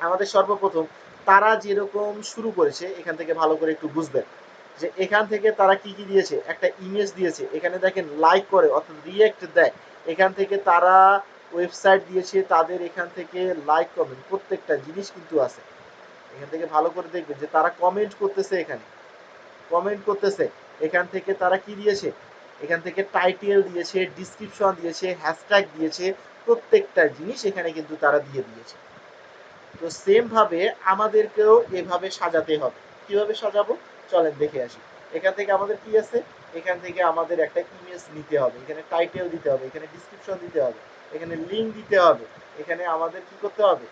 A: আমাদের সর্বপ্রথম তারা যেরকম শুরু করেছে এখান থেকে ভালো করে একটু বুঝবেন যে এখান থেকে তারা কি কি দিয়েছে, একটা ইমেজ দিয়েছে, এখানে দেখেন লাইক করে অর্থাৎ রিয়েক্ট দেয়, এখান থেকে তারা ওয়েবসাইট দিয়েছে, তাদের এখান থেকে লাইক কমেন্ট প্রত্যেকটা জিনিস কিন্তু আছে। এখান থেকে ভালো করে দেখবেন যে তারা কমেন্ট করতেছে, এখানে কমেন্ট করতেছে, এখান থেকে তারা কি দিয়েছে, এখান থেকে টাইটেল দিয়েছে, ডিসক্রিপশন দিয়েছে, হ্যাশট্যাগ দিয়েছে, প্রত্যেকটা জিনিস এখানে কিন্তু তারা দিয়ে দিয়েছে। তো সেম ভাবে আমাদেরকেও এভাবে সাজাতে হবে। কিভাবে সাজাবো চলেন দেখে আসি। এখান থেকে আমাদের কি আছে, এখান থেকে আমাদের একটা ইমেজ নিতে হবে, এখানে টাইটেল দিতে হবে, এখানে ডিসক্রিপশন দিতে হবে, এখানে লিঙ্ক দিতে হবে, এখানে আমাদের কি করতে হবে,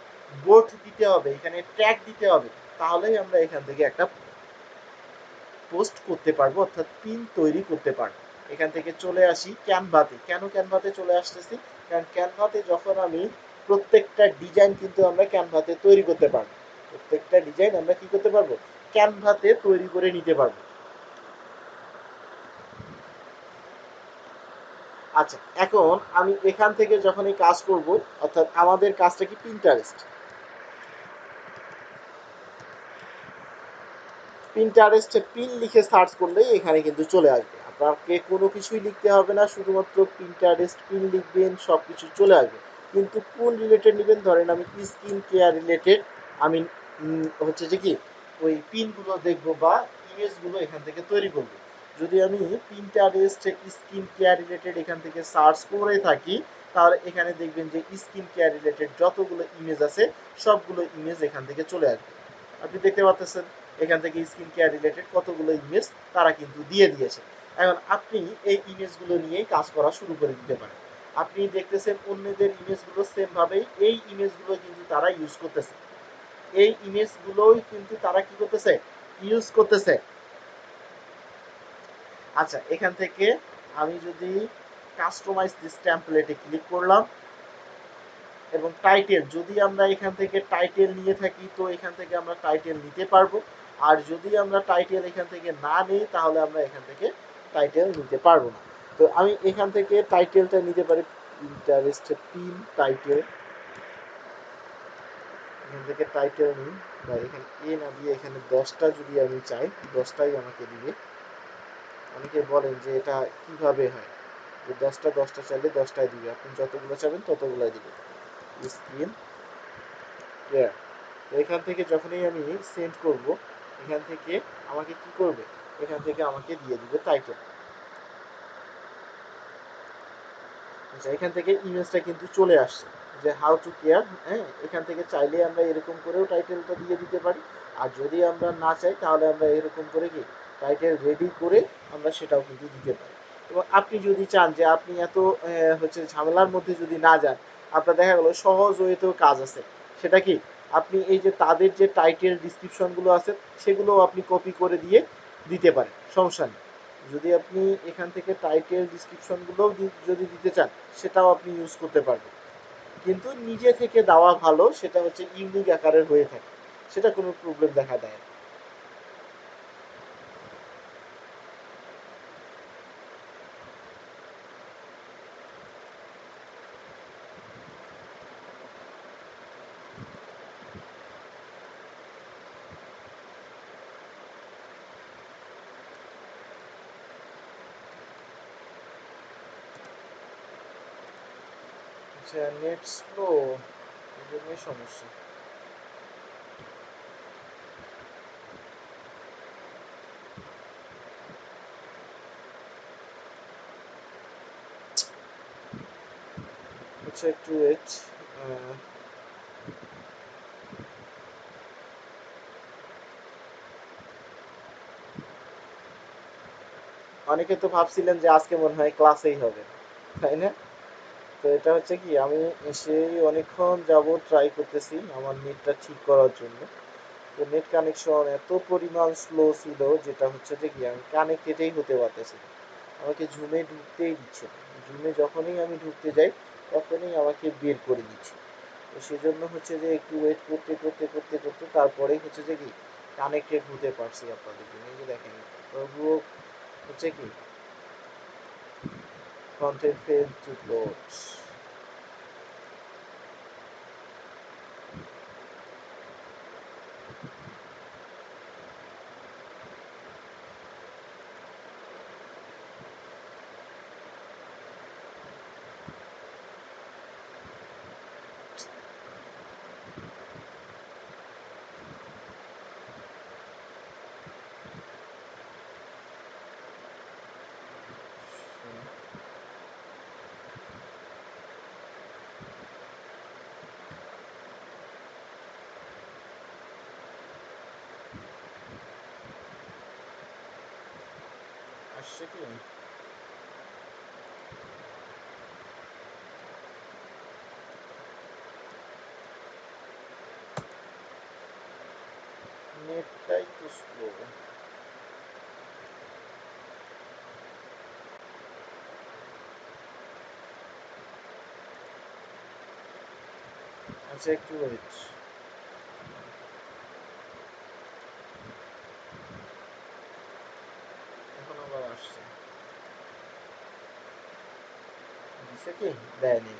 A: বোট দিতে হবে, এখানে ট্যাগ দিতে হবে। তাহলেই আমরা এখান থেকে একটা পোস্ট করতে পারবো, অর্থাৎ পিন তৈরি করতে পারবো। এখান থেকে চলে আসি ক্যানভাতে। কেন ক্যানভাতে চলে আসতেছি, কারণ ক্যানভাতে যখন আমি প্রত্যেকটা ডিজাইন কিন্তু আমরা ক্যানভাতে তৈরি করতে পারবো, প্রত্যেকটা ডিজাইন আমরা কি করতে পারবো, ক্যানভাতে তৈরি করে নিতে পারবো। আচ্ছা, এখন আমি এখান থেকে যখন এই কাজ করব, অর্থাৎ আমাদের কাজটা কি পিন্টারেস্ট, পিন্টারেস্টে পিন লিখে সার্চ করলেই এখানে কিন্তু চলে আসবে। আপনাকে কোনো কিছুই লিখতে হবে না, শুধুমাত্র পিন্টারেস্ট পিন লিখবেন, সব কিছু চলে আসবে। কিন্তু কোন রিলেটেড নেবেন, ধরেন আমি স্কিন কেয়ার রিলেটেড, আমি হচ্ছে যে কি ওই পিনগুলো দেখবো বা ইমেজগুলো এখান থেকে তৈরি করবো। যদি আমি পিন্টারেস্ট স্কিন কেয়ার রিলেটেড এখান থেকে সার্চ করে থাকি, তাহলে এখানে দেখবেন যে স্কিন কেয়ার রিলেটেড যতগুলো ইমেজ আছে সবগুলো ইমেজ এখান থেকে চলে আসবে। আপনি দেখতে পাচ্ছেন এখান থেকে স্কিন কেয়ার রিলেটেড কতগুলো ইমেজ তারা কিন্তু দিয়ে দিয়েছে। এখন আপনি এই ইমেজগুলো নিয়েই কাজ করা শুরু করে দিতে পারেন। আপনি দেখতেছেন অন্যদের ইমেজগুলো সেম ভাবেই এই ইমেজগুলো কিন্তু তারা ইউজ করতেছে, এই ইমেজগুলোই কিন্তু তারা কি করতেছে, ইউজ করতেছে। আচ্ছা, এখান থেকে আমি যদি কাস্টমাইজ দিস টেমপ্লেটে ক্লিক করলাম এবং টাইটেল, যদি আমরা এখান থেকে টাইটেল নিয়ে থাকি তো এখান থেকে আমরা টাইটেল নিতে পারবো, আর যদি আমরা টাইটেল এখান থেকে না নিই তাহলে আমরা এখান থেকে টাইটেল নিতে পারবো না। তো আমি এখান থেকে টাইটেলটা নিতে পারি, ইন্টারেস্টে পিন টাইটেল, এখান থেকে টাইটেল নিই, বা এখানে এ না দিয়ে এখানে 10টা যদি আমি চাই 10টাই আমাকে দিবে। অনেকে বলেন যে এটা কিভাবে হয়, যে 10টা চাইলে 10টাই দিবে, আপনি যতগুলো চাবেন ততগুলাই দিবে। স্ক্রিন কেয়ার, এখান থেকে যখনই আমি সেন্ড করব, এখান থেকে আমাকে কি করবে, এখান থেকে আমাকে দিয়ে দিবে টাইটেল। আচ্ছা, এখান থেকে ইমেজটা কিন্তু চলে আসছে যে হাউ টু কেয়ার। হ্যাঁ, এখান থেকে চাইলে আমরা এরকম করেও টাইটেলটা দিয়ে দিতে পারি, আর যদি আমরা না চাই তাহলে আমরা এরকম করে কি টাইটেল রেডি করে আমরা সেটাও কিন্তু দিতে পারি। এবং আপনি যদি চান যে আপনি এত হচ্ছে ঝামেলার মধ্যে যদি না যান, আপনার দেখা গেল সহজ ওয়েতেও কাজ আছে। সেটা কি, আপনি এই যে তাদের যে টাইটেল ডিসক্রিপশনগুলো আছে সেগুলোও আপনি কপি করে দিয়ে দিতে পারেন, সমস্যা নেই। যদি আপনি এখান থেকে টাইটেল ডিসক্রিপশনগুলোও যদি দিতে চান সেটাও আপনি ইউজ করতে পারবেন, কিন্তু নিজে থেকে দেওয়া ভালো, সেটা হচ্ছে ইউনিক আকারের হয়ে থাকে, সেটা কোনো প্রবলেম দেখা দেয় না। আচ্ছা, নেট স্লো, এই জন্যই সমস্যা। আচ্ছা একটু ওয়েট। অনেকে তো ভাবছিলেন যে আজকে মনে হয় ক্লাসেই হবে, তাই না? তো এটা হচ্ছে কি, আমি সেই অনেকক্ষণ যাবত ট্রাই করতেছি আমার নেটটা ঠিক করার জন্য। তো নেট কানেকশন এত পরিমাণ স্লো ছিল, যেটা হচ্ছে যে কি আমি কানেক্টেডই হতে পারতেছি না। আমাকে জুমে ঢুকতেই দিচ্ছে না। জুমে যখনই আমি ঢুকতে যাই তখনই আমাকে বের করে দিচ্ছে। তো সেজন্য হচ্ছে যে একটু ওয়েট করতে করতে করতে করতে তারপরেই হচ্ছে যে কি কানেক্টেড হতে পারছি আপনাদের জন্য। এই যে দেখেন, তবুও হচ্ছে কি কন্টেন্ট ফেল টু লোড। আসছে কি নেটটাই তো স্লো। আচ্ছা একটু ওয়েট। এখন আবার আসছে। দিছে কি? দেয়নি।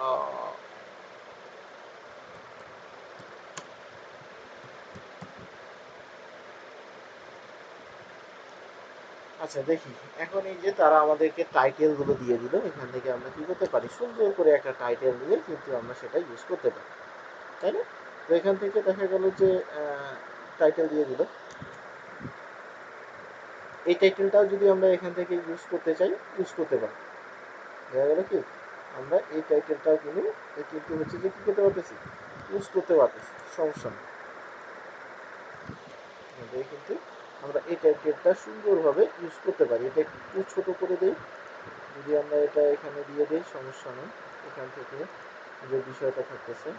A: আহ, আচ্ছা দেখি। এখন এই যে তারা আমাদেরকে টাইটেল গুলো দিয়ে দিল, এখান থেকে আমরা কি করতে পারি, সুন্দর করে একটা টাইটেল দিয়ে কিন্তু আমরা সেটা ইউজ করতে পারি, তাই না? তো এখান থেকে দেখা গেল যে টাইটেল দিয়ে দিল। এই টাইটেলটাও যদি আমরা এখান থেকে ইউজ করতে চাই ইউজ করতে পারি। দেখা গেল কি আমরা এই টাইটেলটাও কিন্তু কিন্তু হচ্ছে যে কি করতে পারতেছি, ইউজ করতে পারতেছি, সমস্যা নেই। কিন্তু আমরা এই টাইটেলটা সুন্দরভাবে ইউজ করতে পারি। এটা একটু ছোট করে দেই, যদি আমরা এটা এখানে দিয়ে দিই সমস্যা নেই। এখান থেকে যে বিষয়টা থাকতেছে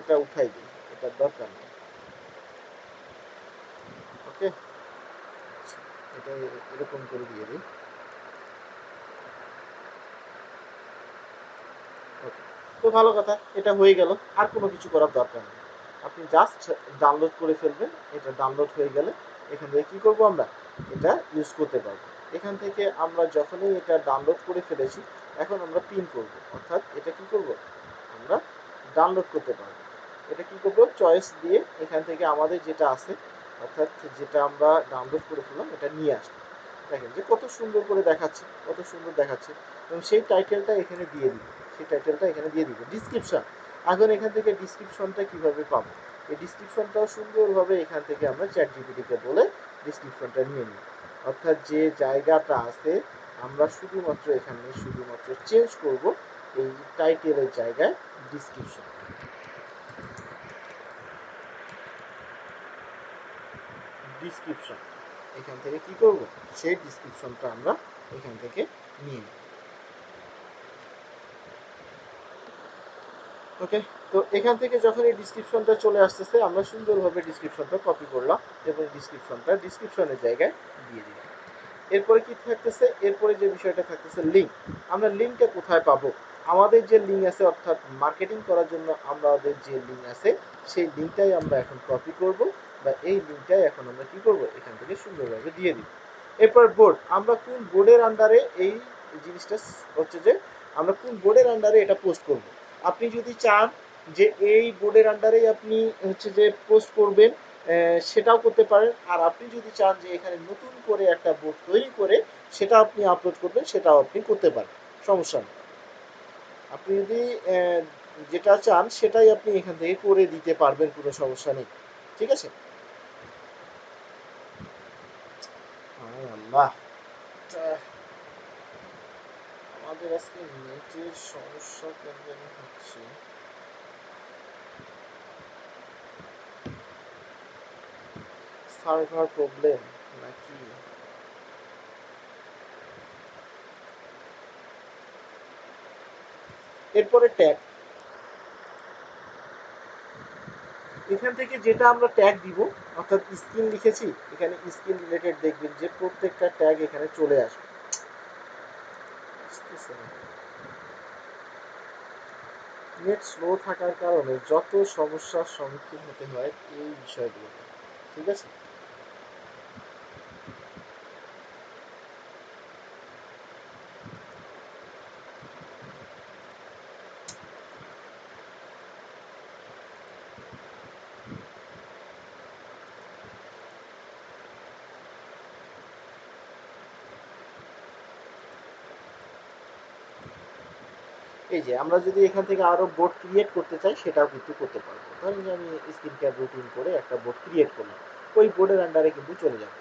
A: এটা উঠাই দিই, এটার দরকার নেই। ওকে, এটা এরকম করে দিয়ে দিই। ওকে, তো ভালো কথা, এটা হয়ে গেল। আর কোনো কিছু করার দরকার নেই, আপনি জাস্ট ডাউনলোড করে ফেলবেন। এটা ডাউনলোড হয়ে গেলে এখান থেকে কী করবো, আমরা এটা ইউজ করতে পারবো। এখান থেকে আমরা যখনই এটা ডাউনলোড করে ফেলেছি, এখন আমরা পিন করব, অর্থাৎ এটা কি করব, আমরা ডাউনলোড করতে পারবো। এটা কি করবো, চয়েস দিয়ে এখান থেকে আমাদের যেটা আছে, অর্থাৎ যেটা আমরা ডাউনলোড করে ফেললাম, এটা নিয়ে আসবো। দেখেন যে কত সুন্দর করে দেখাচ্ছে, কত সুন্দর দেখাচ্ছে। এবং সেই টাইটেলটা এখানে দিয়ে দিব, সেই টাইটেলটা এখানে দিয়ে দিব। ডিসক্রিপশন, এখন এখান থেকে ডিসক্রিপশনটা কিভাবে পাবো, এই ডিসক্রিপশনটাও সুন্দরভাবে এখান থেকে আমরা চ্যাট জিপিটিকে বলে ডিসক্রিপশনটা নিয়ে নিই। অর্থাৎ যে জায়গাটা আছে আমরা শুধুমাত্র এখানে শুধুমাত্র চেঞ্জ করব এই টাইটেলের জায়গায় ডিসক্রিপশন। ডিসক্রিপশন এখান থেকে কি করব, সেই ডিসক্রিপশনটা আমরা এখান থেকে নিয়ে নিই। ওকে, তো এখান থেকে যখন এই ডিসক্রিপশনটা চলে আসতেছে, আমরা সুন্দরভাবে ডিসক্রিপশনটা কপি করলাম এবং ডিসক্রিপশনটা ডিসক্রিপশনের জায়গায় দিয়ে দিলাম। এরপরে কি থাকতেছে, এরপরে যে বিষয়টা থাকতেছে লিঙ্ক। আমরা লিঙ্কটা কোথায় পাবো, আমাদের যে লিঙ্ক আছে, অর্থাৎ মার্কেটিং করার জন্য আমাদের যে লিঙ্ক আছে, সেই লিঙ্কটাই আমরা এখন কপি করব, বা এই লিঙ্কটাই এখন আমরা কি করব, এখান থেকে সুন্দরভাবে দিয়ে দিব। এরপর বোর্ড, আমরা কোন বোর্ডের আন্ডারে এই জিনিসটা হচ্ছে যে আমরা কোন বোর্ডের আন্ডারে এটা পোস্ট করব। আপনি যদি চান যে এই বোর্ডের আন্ডারেই আপনি হচ্ছে যে পোস্ট করবেন, সেটাও করতে পারেন। আর আপনি যদি চান যে এখানে নতুন করে একটা বোর্ড তৈরি করে সেটা আপনি আপলোড করবেন, সেটাও আপনি করতে পারেন, সমস্যা নেই। আপনি যদি যেটা চান সেটাই আপনি এখান থেকে করে দিতে পারবেন, কোনো সমস্যা নেই। ঠিক আছে? আল্লাহ, আমাদের আজকে নেটের সমস্যা কেন জানি হচ্ছে। সার্ভার প্রবলেম নাকি? এরপরে ট্যাগ, এখান থেকে যেটা আমরা ট্যাগ দিব, অর্থাৎ স্ক্রিন লিখেছি, এখানে স্ক্রিন রিলেটেড দেখবেন যে প্রত্যেকটা ট্যাগ এখানে চলে আসবে। নেট স্লো থাকার কারণে যত সমস্যার সম্মুখীন হতে হয় এই বিষয়গুলো, ঠিক আছে? এই যে আমরা যদি এখান থেকে আরো বোর্ড ক্রিয়েট করতে চাই সেটাও কিন্তু করতে পারবো। ধরেন যে আমি স্ক্রিন কেয়ার রুটিন করে একটা বোর্ড ক্রিয়েট করলাম, ওই বোর্ডের আন্ডারে কিন্তু চলে যাবে।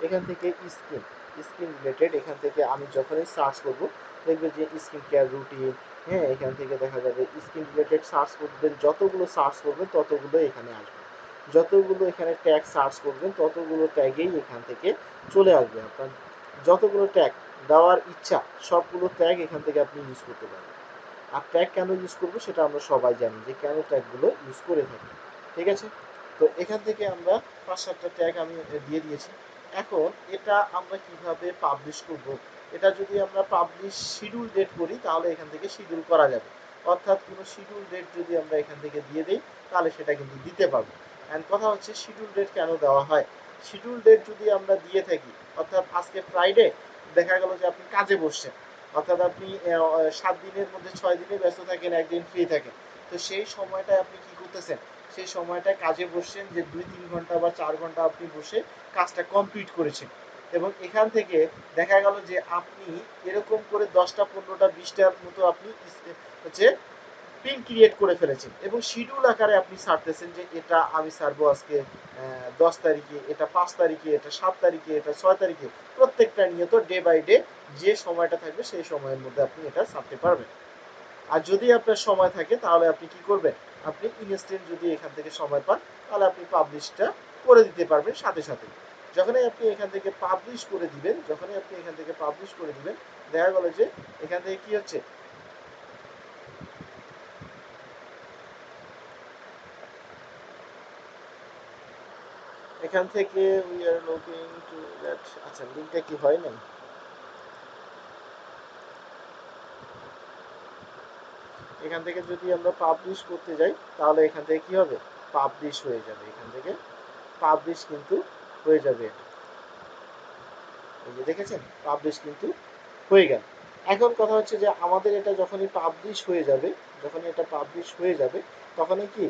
A: এখান থেকে স্ক্রিন, স্ক্রিন রিলেটেড এখান থেকে আমি যখনই সার্চ করব দেখবেন যে স্ক্রিন কেয়ার রুটিন, হ্যাঁ, এখান থেকে দেখা যাবে স্ক্রিন রিলেটেড সার্চ করবেন, যতগুলো সার্চ করবেন ততগুলো এখানে আসবে। যতগুলো এখানে ট্যাগ সার্চ করবেন ততগুলো ট্যাগেই এখান থেকে চলে আসবে। আপনার যতগুলো ট্যাগ দেওয়ার ইচ্ছা সবগুলো ট্যাগ এখান থেকে আপনি ইউজ করতে পারবেন। আর ট্যাগ কেন ইউজ করবো সেটা আমরা সবাই জানি যে কেন ট্যাগগুলো ইউজ করে থাকি। ঠিক আছে? তো এখান থেকে আমরা 5-7টা ট্যাগ আমি দিয়ে দিয়েছি। এখন এটা আমরা কিভাবে পাবলিশ করব? এটা যদি আমরা পাবলিশ শিডিউল ডেট করি তাহলে এখান থেকে শিডিউল করা যাবে। অর্থাৎ কোনো শিডিউল ডেট যদি আমরা এখান থেকে দিয়ে দেই তাহলে সেটা কিন্তু দিতে পারবো। অ্যান্ড কথা হচ্ছে শিডিউল ডেট কেন দেওয়া হয়? শিডিউল ডেট যদি আমরা দিয়ে থাকি, অর্থাৎ আজকে ফ্রাইডে, দেখা গেল যে আপনি কাজে বসছেন, অর্থাৎ আপনি 7 দিনের মধ্যে 6 দিনে ব্যস্ত থাকেন, একদিন ফ্রি থাকেন। তো সেই সময়টায় আপনি কি করতেছেন? সেই সময়টায় কাজে বসছেন যে 2-3 ঘন্টা বা 4 ঘন্টা আপনি বসে কাজটা কমপ্লিট করেছেন। এবং এখান থেকে দেখা গেল যে আপনি এরকম করে 10টা 15টা 20টার মতো আপনি হচ্ছে পিন ক্রিয়েট করে ফেলেছেন এবং শিডিউল আকারে আপনি ছাড়তেছেন যে এটা আমি ছাড়বো আজকে 10 তারিখে, এটা 5 তারিখে, এটা 7 তারিখে, এটা 6 তারিখে। প্রত্যেকটা নিয়ত ডে বাই ডে যে সময়টা থাকবে সেই সময়ের মধ্যে আপনি এটা ছাড়তে পারবেন। আর যদি আপনার সময় থাকে তাহলে আপনি কি করবেন? আপনি ইনস্ট্যান্ট যদি এখান থেকে সময় পান তাহলে আপনি পাবলিশটা করে দিতে পারবেন সাথে সাথে। যখনই আপনি এখান থেকে পাবলিশ করে দিবেন, যখনই আপনি এখান থেকে পাবলিশ করে দিবেন, দেখা গেল যে এখান থেকে কি হচ্ছে, এখান থেকে we are looking to that, আচ্ছা লিঙ্কটা কি হয় না, এখান থেকে যদি আমরা পাবলিশ করতে যাই তাহলে এখান থেকে কি হবে, পাবলিশ হয়ে যাবে, এখান থেকে পাবলিশ কিন্তু হয়ে যাবে। এই যে দেখেছেন পাবলিশ কিন্তু হয়ে গেল। এখন কথা হচ্ছে যে আমাদের এটা যখনই পাবলিশ হয়ে যাবে, যখনই এটা পাবলিশ হয়ে যাবে তখনই কি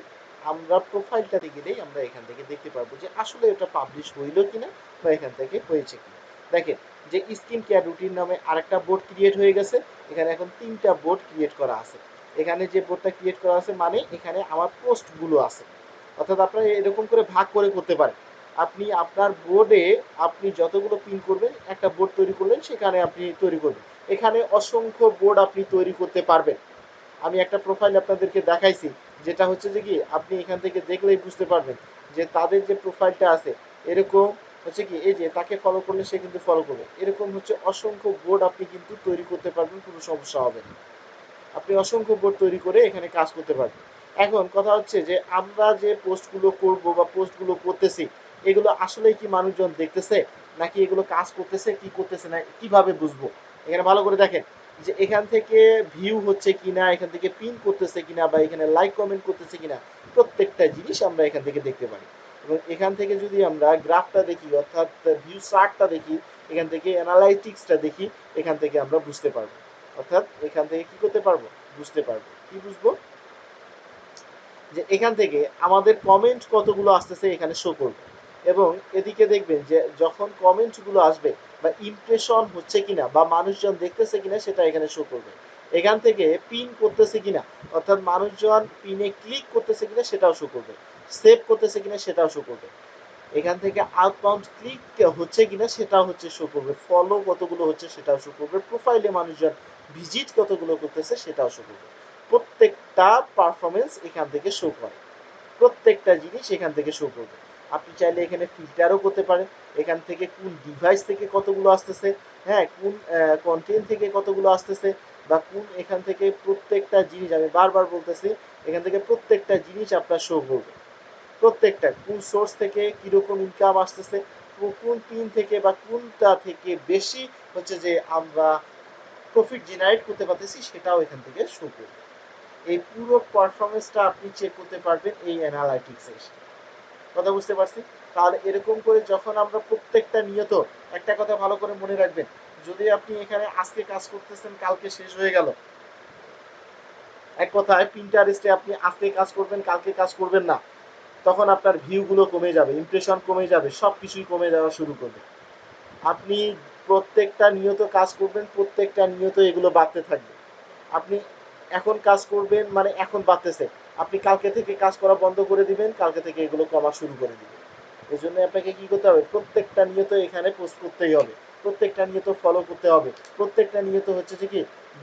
A: আমরা প্রোফাইলটাতে গেলেই আমরা এখান থেকে দেখতে পারবো যে আসলে এটা পাবলিশ হইলো কিনা বা এখান থেকে হয়েছে কিনা। দেখেন যে স্কিন কেয়ার রুটিন নামে আরেকটা বোর্ড ক্রিয়েট হয়ে গেছে, এখানে এখন 3টা বোর্ড ক্রিয়েট করা আছে। এখানে যে বোর্ডটা ক্রিয়েট করা আছে মানে এখানে আমার পোস্টগুলো আছে। অর্থাৎ আপনারা এরকম করে ভাগ করে করতে পারেন। আপনি আপনার বোর্ডে আপনি যতগুলো পিন করবেন একটা বোর্ড তৈরি করলেন, সেখানে আপনি তৈরি করবেন। এখানে অসংখ্য বোর্ড আপনি তৈরি করতে পারবেন। আমি একটা প্রোফাইল আপনাদেরকে দেখাইছি, যেটা হচ্ছে যে কি আপনি এখান থেকে দেখলেই বুঝতে পারবেন যে তাদের যে প্রোফাইলটা আছে এরকম হচ্ছে কি, এই যে তাকে ফলো করলে সে কিন্তু ফলো করবে, এরকম হচ্ছে অসংখ্য বোর্ড আপনি কিন্তু তৈরি করতে পারবেন, কোনো সমস্যা হবে না। আপনি অসংখ্য বোর্ড তৈরি করে এখানে কাজ করতে পারবেন। এখন কথা হচ্ছে যে আমরা যে পোস্টগুলো করব বা পোস্টগুলো করতেছি এগুলো আসলে কি মানুষজন দেখতেছে নাকি এগুলো কাজ করতেছে কি করতেছে না কিভাবে বুঝবো? এখানে ভালো করে দেখেন যে এখান থেকে ভিউ হচ্ছে কিনা, এখান থেকে পিন করতেছে কিনা বা এখানে লাইক কমেন্ট করতেছে কিনা, প্রত্যেকটা জিনিস আমরা এখান থেকে দেখতে পারি। এবং এখান থেকে যদি আমরা গ্রাফটা দেখি, অর্থাৎ ভিউ চার্টটা দেখি, এখান থেকে অ্যানালাইটিক্সটা দেখি, এখান থেকে আমরা বুঝতে পারবো। অর্থাৎ এখান থেকে কি করতে পারবো, বুঝতে পারবো। কি বুঝবো? যে এখান থেকে আমাদের কমেন্ট কতগুলো আসতেছে এখানে শো করবে। এবং এদিকে দেখবেন যে যখন কমেন্টগুলো আসবে বা ইমপ্রেশন হচ্ছে কিনা বা মানুষজন দেখতেছে কিনা সেটা এখানে শো করবে। এখান থেকে পিন করতেছে কিনা, অর্থাৎ মানুষজন পিনে ক্লিক করতেছে কিনা সেটাও শো করবে, সেভ করতেছে কিনা সেটাও শো করবে, এখান থেকে আউটবাউন্ড ক্লিক হচ্ছে কিনা সেটাও হচ্ছে শো করবে, ফলো কতগুলো হচ্ছে সেটাও শো করবে, প্রোফাইলে মানুষজন ভিজিট কতগুলো করতেছে সেটাও শো করবে। প্রত্যেকটা পারফরমেন্স এখান থেকে শো করে, প্রত্যেকটা জিনিস এখান থেকে শো করবে। আপনি চাইলে এখানে ফিল্টারও করতে পারেন, এখান থেকে কোন ডিভাইস থেকে কতগুলো আসতেছে, হ্যাঁ কোন কন্টেন্ট থেকে কতগুলো আসতেছে, বা কোন এখান থেকে প্রত্যেকটা জিনিস, আমি বারবার বলতেছি, এখান থেকে প্রত্যেকটা জিনিস আপনার শো করবে, প্রত্যেকটা কোন সোর্স থেকে কিরকম ইনকাম আসতেছে, কোন পিন থেকে বা কোনটা থেকে বেশি হচ্ছে যে আমরা প্রফিট জেনারেট করতে পারতেছি সেটাও এখান থেকে শো করবে। এই পুরো পারফরমেন্সটা আপনি চেক করতে পারবেন এই অ্যানালাইটিক্সে এসে। কথা বুঝতে পারছি? তাহলে এরকম করে যখন আমরা প্রত্যেকটা নিয়ত, একটা কথা ভালো করে মনে রাখবেন, যদি আপনি এখানে আজকে কাজ করতেছেন কালকে শেষ হয়ে গেল, এক কথায় পিন্টারেস্টে আপনি আজকে কাজ করবেন কালকে কাজ করবেন না, তখন আপনার ভিউগুলো কমে যাবে, ইমপ্রেশন কমে যাবে, সব কিছুই কমে যাওয়া শুরু করবে। আপনি প্রত্যেকটা নিয়ত কাজ করবেন, প্রত্যেকটা নিয়ত এগুলো বাড়তে থাকবে। আপনি এখন কাজ করবেন মানে এখন বাড়তেছে, আপনি কালকে থেকে কাজ করা বন্ধ করে দিবেন, কালকে থেকে এগুলো কমা শুরু করে দিবেন। এই জন্য আপনাকে কি করতে হবে, প্রত্যেকটা নিয়ত এখানে পোস্ট করতেই হবে, প্রত্যেকটা নিয়ত ফলো করতে হবে, প্রত্যেকটা নিয়ত হচ্ছে যে কি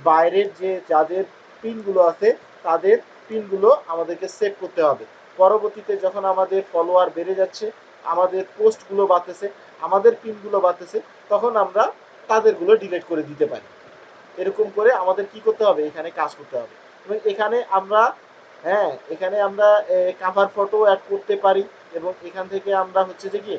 A: বাইরের যে যাদের পিনগুলো আছে তাদের পিনগুলো আমাদেরকে সেভ করতে হবে। পরবর্তীতে যখন আমাদের ফলোয়ার বেড়ে যাচ্ছে, আমাদের পোস্টগুলো বাড়তেছে, আমাদের পিনগুলো বাড়তেছে, তখন আমরা তাদেরগুলো ডিলিট করে দিতে পারি। এরকম করে আমাদের কি করতে হবে, এখানে কাজ করতে হবে। এবং এখানে আমরা, হ্যাঁ এখানে আমরা কাভার ফটো অ্যাড করতে পারি, এবং এখান থেকে আমরা হচ্ছে যে কি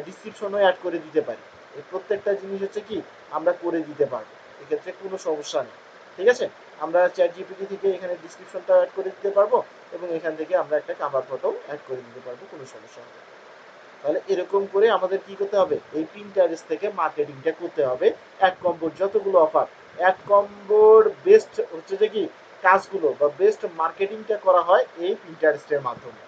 A: ডিসক্রিপশনও অ্যাড করে দিতে পারি। এই প্রত্যেকটা জিনিস হচ্ছে কি আমরা করে দিতে পারবো, এক্ষেত্রে কোনো সমস্যা নেই। ঠিক আছে, আমরা চ্যাট জিপিটি থেকে এখানে ডিসক্রিপশনটা অ্যাড করে দিতে পারবো, এবং এখান থেকে আমরা একটা কাভার ফটো অ্যাড করে দিতে পারবো, কোনো সমস্যা হবে না। তাহলে এরকম করে আমাদের কি করতে হবে, এই পিন্টারেস্ট থেকে মার্কেটিংটা করতে হবে। অ্যাড কম্বোর যতগুলো অফার, অ্যাড কম্বোর বেস্ট হচ্ছে যে কি কাজগুলো বা বেস্ট মার্কেটিংটা করা হয় এই পিন্টারেস্টের মাধ্যমে।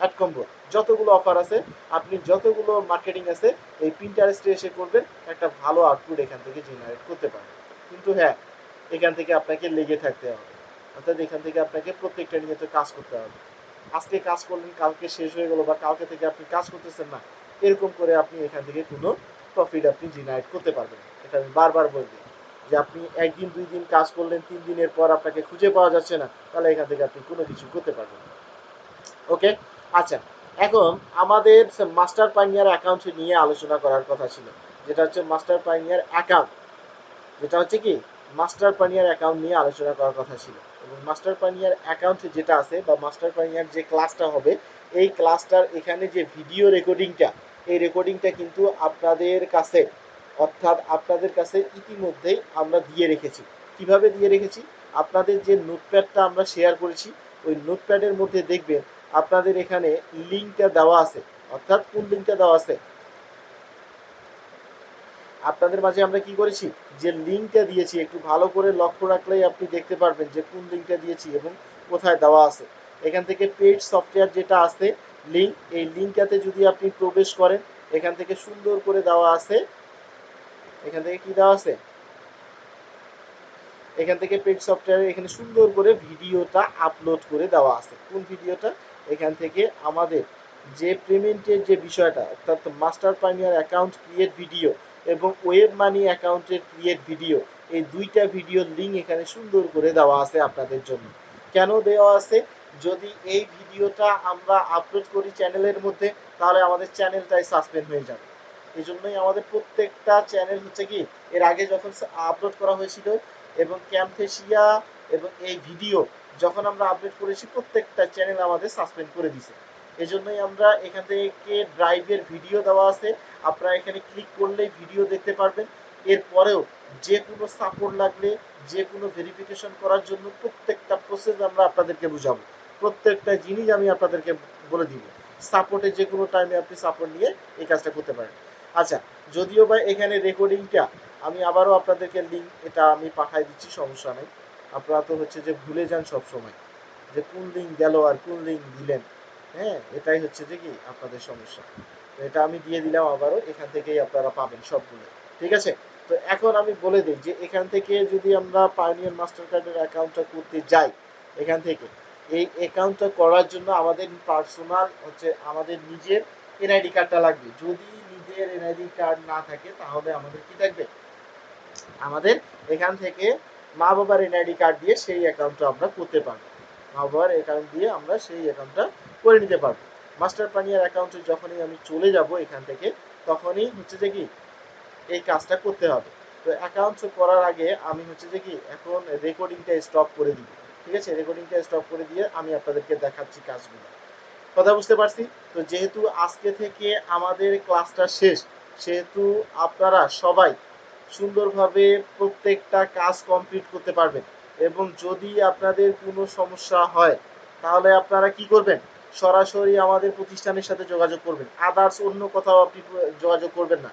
A: অ্যাড কম্বোর যতগুলো অফার আছে, আপনি যতগুলো মার্কেটিং আছে এই পিন্টারেস্টে এসে করবেন, একটা ভালো আউটপুট এখান থেকে জেনারেট করতে পারবেন। কিন্তু হ্যাঁ, এখান থেকে আপনাকে লেগে থাকতে হবে, অর্থাৎ এখান থেকে আপনাকে প্রত্যেকটা নিয়ত কাজ করতে হবে। আজকে কাজ করলেন কালকে শেষ হয়ে গেল, বা কালকে থেকে আপনি কাজ করতেছেন না, এরকম করে আপনি এখান থেকে কোনো প্রফিট আপনি জেনারেট করতে পারবেন না। এটা আমি বারবার বলবো যে আপনি একদিন 2 দিন কাজ করলেন, 3 দিনের পর আপনাকে খুঁজে পাওয়া যাচ্ছে না, তাহলে এখান থেকে আপনি কোনো কিছু করতে পারবেন না। ওকে, আচ্ছা, এখন আমাদের মাস্টার পাইনিয়ার অ্যাকাউন্ট নিয়ে আলোচনা করার কথা ছিল, যেটা হচ্ছে মাস্টার পাইনিয়ার অ্যাকাউন্ট, যেটা হচ্ছে কি মাস্টার পাইনিয়ার অ্যাকাউন্ট নিয়ে আলোচনা করার কথা ছিল। এবং মাস্টার পাইনিয়ার অ্যাকাউন্ট যেটা আছে বা মাস্টার পাইনিয়ার যে ক্লাসটা হবে, এই ক্লাসটার এখানে যে ভিডিও রেকর্ডিংটা, এই রেকর্ডিংটা কিন্তু আপনাদের কাছে, অর্থাৎ আপনাদের কাছে ইতিমধ্যেই আমরা দিয়ে রেখেছি। কিভাবে দিয়ে রেখেছি, আপনাদের যে নোটপ্যাডটা আমরা শেয়ার করেছি, ওই নোটপ্যাডের মধ্যে দেখবেন আপনাদের এখানে লিঙ্কটা দেওয়া আছে। অর্থাৎ কোন লিঙ্কটা দেওয়া আছে, আপনাদের মাঝে আমরা কি করেছি, যে লিঙ্কটা দিয়েছি একটু ভালো করে লক্ষ্য রাখলেই আপনি দেখতে পারবেন যে কোন লিঙ্কটা দিয়েছি এবং কোথায় দেওয়া আছে। এখান থেকে পেইড সফটওয়্যার যেটা আছে লিঙ্ক, এই লিঙ্কটাতে যদি আপনি প্রবেশ করেন, এখান থেকে সুন্দর করে দেওয়া আছে, এখান থেকে কি দেওয়া আছে, এখান থেকে পেইড সফটওয়্যারে এখানে সুন্দর করে ভিডিওটা আপলোড করে দেওয়া আছে। কোন ভিডিওটা, এখান থেকে আমাদের যে পেমেন্টের যে বিষয়টা, অর্থাৎ master pioneer account create video এবং ওয়েব মানি অ্যাকাউন্টের ক্রিয়েট ভিডিও, এই দুইটা ভিডিওর লিঙ্ক এখানে সুন্দর করে দেওয়া আছে আপনাদের জন্য। কেন দেওয়া আছে, যদি এই ভিডিওটা আমরা আপলোড করি চ্যানেলের মধ্যে, তাহলে আমাদের চ্যানেলটাই সাসপেন্ড হয়ে যাবে। এই জন্যই আমাদের প্রত্যেকটা চ্যানেল হচ্ছে কি, এর আগে যখন আপলোড করা হয়েছিল এবং ক্যাম্পেশিয়া এবং এই ভিডিও যখন আমরা আপডেট করেছি, প্রত্যেকটা চ্যানেল আমাদের সাসপেন্ড করে দিছে। এজন্যই আমরা এখান থেকে ড্রাইভের ভিডিও দেওয়া আছে, আপনারা এখানে ক্লিক করলেই ভিডিও দেখতে পারবেন। এরপরেও যে কোনো সাপোর্ট লাগলে, যে কোনো ভেরিফিকেশন করার জন্য প্রত্যেকটা প্রসেস আমরা আপনাদেরকে বুঝাবো, প্রত্যেকটা জিনিস আমি আপনাদেরকে বলে দিব। সাপোর্টে যে কোনো টাইমে আপনি সাপোর্ট নিয়ে এই কাজটা করতে পারেন। আচ্ছা, যদিও বা এখানে রেকর্ডিংটা আমি আবারও আপনাদেরকে লিঙ্ক এটা আমি পাঠাই দিচ্ছি, সমস্যা নেই। আপনারা তো হচ্ছে যে ভুলে যান সব সময় যে কোন লিঙ্ক গেল আর কোন লিঙ্ক দিলেন, হ্যাঁ এটাই হচ্ছে যে কি আপনাদের সমস্যা। তো এটা আমি দিয়ে দিলাম আবারও, এখান থেকেই আপনারা পাবেন সবগুলো। ঠিক আছে? তো এখন আমি বলে দিই যে এখান থেকে যদি আমরা পায়োনিয়ার মাস্টার কার্ডের অ্যাকাউন্টটা করতে যাই, এখান থেকে এই অ্যাকাউন্টটা করার জন্য আমাদের পার্সোনাল হচ্ছে আমাদের নিজের এনআইডি কার্ডটা লাগবে। যদি নিজের এনআইডি কার্ড না থাকে তাহলে আমাদের কি থাকবে, আমাদের এখান থেকে মা বাবার এনআইডি কার্ড দিয়ে সেই অ্যাকাউন্টটা আমরা করতে পারবো। মা বাবার অ্যাকাউন্ট দিয়ে আমরা সেই অ্যাকাউন্টটা করে নিতে পারবো। মাস্টার পানিয়ার অ্যাকাউন্টে যখনই আমি চলে যাব এখান থেকে, তখনই হচ্ছে যে কি এই কাজটা করতে হবে। তো অ্যাকাউন্ট করার আগে আমি হচ্ছে যে কি এখন রেকর্ডিংটা স্টপ করে দিব। ঠিক আছে, রেকর্ডিংটা স্টপ করে দিয়ে আমি আপনাদেরকে দেখাচ্ছি কাজগুলো। কথা বুঝতে পারছি? তো যেহেতু আজকে থেকে আমাদের ক্লাসটা শেষ, সেহেতু আপনারা সবাই সুন্দরভাবে প্রত্যেকটা কাজ কমপ্লিট করতে পারবেন। এবং যদি আপনাদের কোনো সমস্যা হয় তাহলে আপনারা কি করবেন, সরাসরি আমাদের প্রতিষ্ঠানের সাথে যোগাযোগ করবেন, আদার্স অন্য কোথাও আপনি যোগাযোগ করবেন না।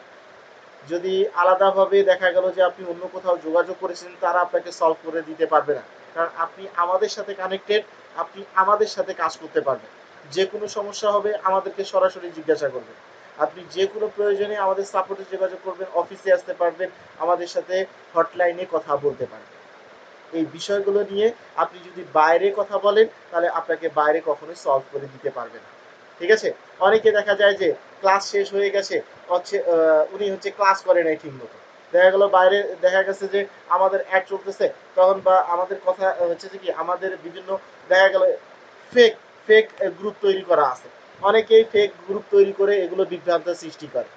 A: যদি আলাদাভাবে দেখা গেল যে আপনি অন্য কোথাও যোগাযোগ করেছেন, তারা আপনাকে সলভ করে দিতে পারবে না, কারণ আপনি আমাদের সাথে কানেক্টেড, আপনি আমাদের সাথে কাজ করতে পারবেন। যে কোনো সমস্যা হবে আমাদেরকে সরাসরি জিজ্ঞাসা করবেন। আপনি যে কোনো প্রয়োজনে আমাদের সাপোর্টে যোগাযোগ করবেন, অফিসে আসতে পারবেন, আমাদের সাথে হটলাইনে কথা বলতে পারবেন। এই বিষয়গুলো নিয়ে আপনি যদি বাইরে কথা বলেন তাহলে আপনাকে বাইরে কখনোই সলভ করে দিতে পারবে না। ঠিক আছে? অনেকে দেখা যায় যে ক্লাস শেষ হয়ে গেছে, হচ্ছে উনি হচ্ছে ক্লাস করে নাই ঠিক মতো। দেখা গেল বাইরে দেখা গেছে যে আমাদের অ্যাড চলতেছে, তখন বা আমাদের কথা হচ্ছে যে কি আমাদের বিভিন্ন দেখা গেল ফেক ফেক গ্রুপ তৈরি করা আছে। অনেকেই ফেক গ্রুপ তৈরি করে এগুলো বিভ্রান্ত সৃষ্টি করে।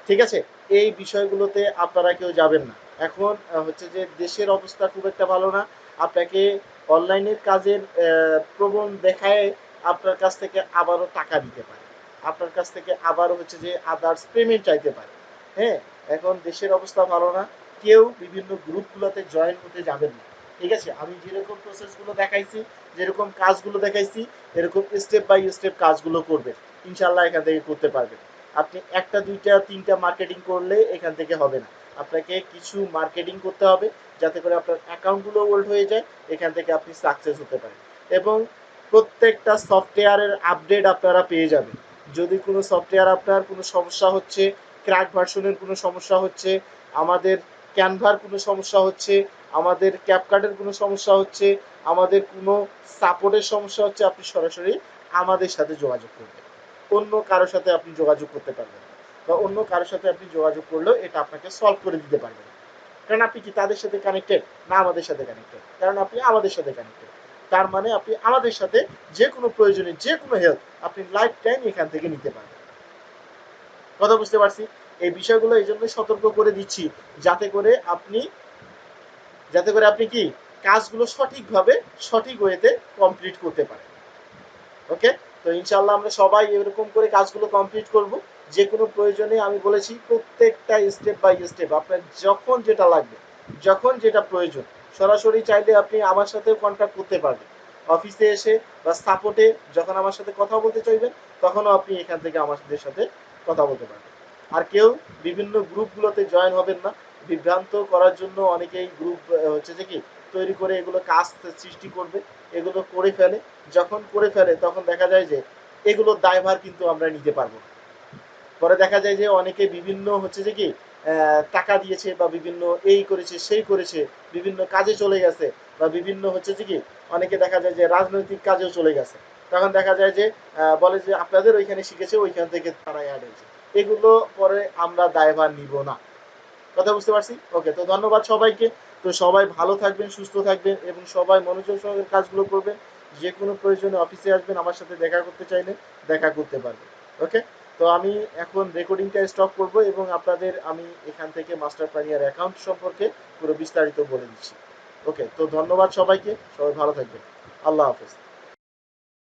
A: ঠিক আছে, এই বিষয়গুলোতে আপনারা কেউ যাবেন না। এখন হচ্ছে যে দেশের অবস্থা খুব একটা ভালো না। আপনাকে অনলাইনের কাজের প্রবণ দেখায় আপনার কাছ থেকে আবারও টাকা দিতে পারে, আপনার কাছ থেকে আবারও হচ্ছে যে আদার্স পেমেন্ট চাইতে পারে। হ্যাঁ, এখন দেশের অবস্থা ভালো না, কেউ বিভিন্ন গ্রুপগুলোতে জয়েন হতে যাবেন না। ঠিক আছে, আমি যেরকম প্রসেসগুলো দেখাইছি, যেরকম কাজগুলো দেখাইছি, এরকম স্টেপ বাই স্টেপ কাজগুলো করবেন, ইনশাল্লাহ এখান থেকে করতে পারবেন। আপনি একটা দুইটা তিনটা মার্কেটিং করলে এখান থেকে হবে না, আপনাকে কিছু মার্কেটিং করতে হবে যাতে করে আপনার অ্যাকাউন্টগুলো ওল্ড হয়ে যায়, এখান থেকে আপনি সাকসেস হতে পারেন। এবং প্রত্যেকটা সফটওয়্যারের আপডেট আপনারা পেয়ে যাবেন। যদি কোনো সফটওয়্যার আপনার কোনো সমস্যা হচ্ছে, ক্র্যাক ভার্সনের কোনো সমস্যা হচ্ছে, আমাদের ক্যানভার কোনো সমস্যা হচ্ছে, আমাদের ক্যাপকার্টের কোনো সমস্যা হচ্ছে, আমাদের কোনো সাপোর্টের সমস্যা হচ্ছে, আপনি সরাসরি আমাদের সাথে যোগাযোগ করবেন। অন্য কারোর সাথে আপনি যোগাযোগ করতে পারবেন না, বা অন্য কারোর সাথে আপনি যোগাযোগ করলেও এটা আপনাকে সলভ করে দিতে পারবে না। কারণ আপনি কি তাদের সাথে কানেক্টেড না আমাদের সাথে কানেক্টেড? কারণ আপনি আমাদের সাথে কানেক্টেড, তার মানে আপনি আমাদের সাথে যে কোনো প্রয়োজনে যে কোনো হেল্প আপনি লাইফ টাইম এখান থেকে নিতে পারবেন। কথা বুঝতে পারছি? এই বিষয়গুলো এই জন্যই সতর্ক করে দিচ্ছি, যাতে করে আপনি যাতে করে আপনি কি কাজগুলো সঠিকভাবে সঠিক ওয়েতে কমপ্লিট করতে পারেন। ওকে, তো ইনশাল্লাহ আমরা সবাই এরকম করে কাজগুলো কমপ্লিট করব। যে কোনো প্রয়োজনে আমি বলেছি প্রত্যেকটা স্টেপ বাই স্টেপ আপনার যখন যেটা লাগবে, যখন যেটা প্রয়োজন, সরাসরি চাইলে আপনি আমার সাথেও কন্ট্যাক্ট করতে পারবেন। অফিসে এসে বা সাপোর্টে যখন আমার সাথে কথা বলতে চাইবেন, তখনও আপনি এখান থেকে আমাদের সাথে কথা বলতে পারবেন। আর কেউ বিভিন্ন গ্রুপগুলোতে জয়েন হবেন না, বিভ্রান্ত করার জন্য অনেকেই গ্রুপ হচ্ছে যে কি তৈরি করে এগুলো কাজ সৃষ্টি করবে, এগুলো করে ফেলে। যখন করে ফেলে তখন দেখা যায় যে এগুলোর দায়ভার কিন্তু আমরা নিতে পারবো না। পরে দেখা যায় যে অনেকে বিভিন্ন হচ্ছে যে কি টাকা দিয়েছে বা বিভিন্ন এই করেছে সেই করেছে, বিভিন্ন কাজে চলে গেছে, বা বিভিন্ন হচ্ছে যে কি অনেকে দেখা যায় যে রাজনৈতিক কাজেও চলে গেছে। তখন দেখা যায় যে বলে যে আপনাদের ওইখানে শিখেছে, ওইখান থেকে তারা অ্যাড হয়েছে। এগুলো পরে আমরা দায়ভার নিব না। কথা বুঝতে পারছি? ওকে, তো ধন্যবাদ সবাইকে। তো সবাই ভালো থাকবেন, সুস্থ থাকবেন এবং সবাই মনোযোগ সহকারে কাজগুলো করবেন। যে কোনো প্রয়োজনে অফিসে আসবেন, আমার সাথে দেখা করতে চাইলে দেখা করতে পারবেন। ওকে, তো আমি এখন রেকর্ডিংটা স্টপ করব এবং আপনাদের আমি এখান থেকে মাস্টার প্ল্যানিয়ার অ্যাকাউন্ট সম্পর্কে পুরো বিস্তারিত বলে দিচ্ছি। ওকে, তো ধন্যবাদ সবাইকে, সবাই ভালো থাকবেন। আল্লাহ হাফেজ।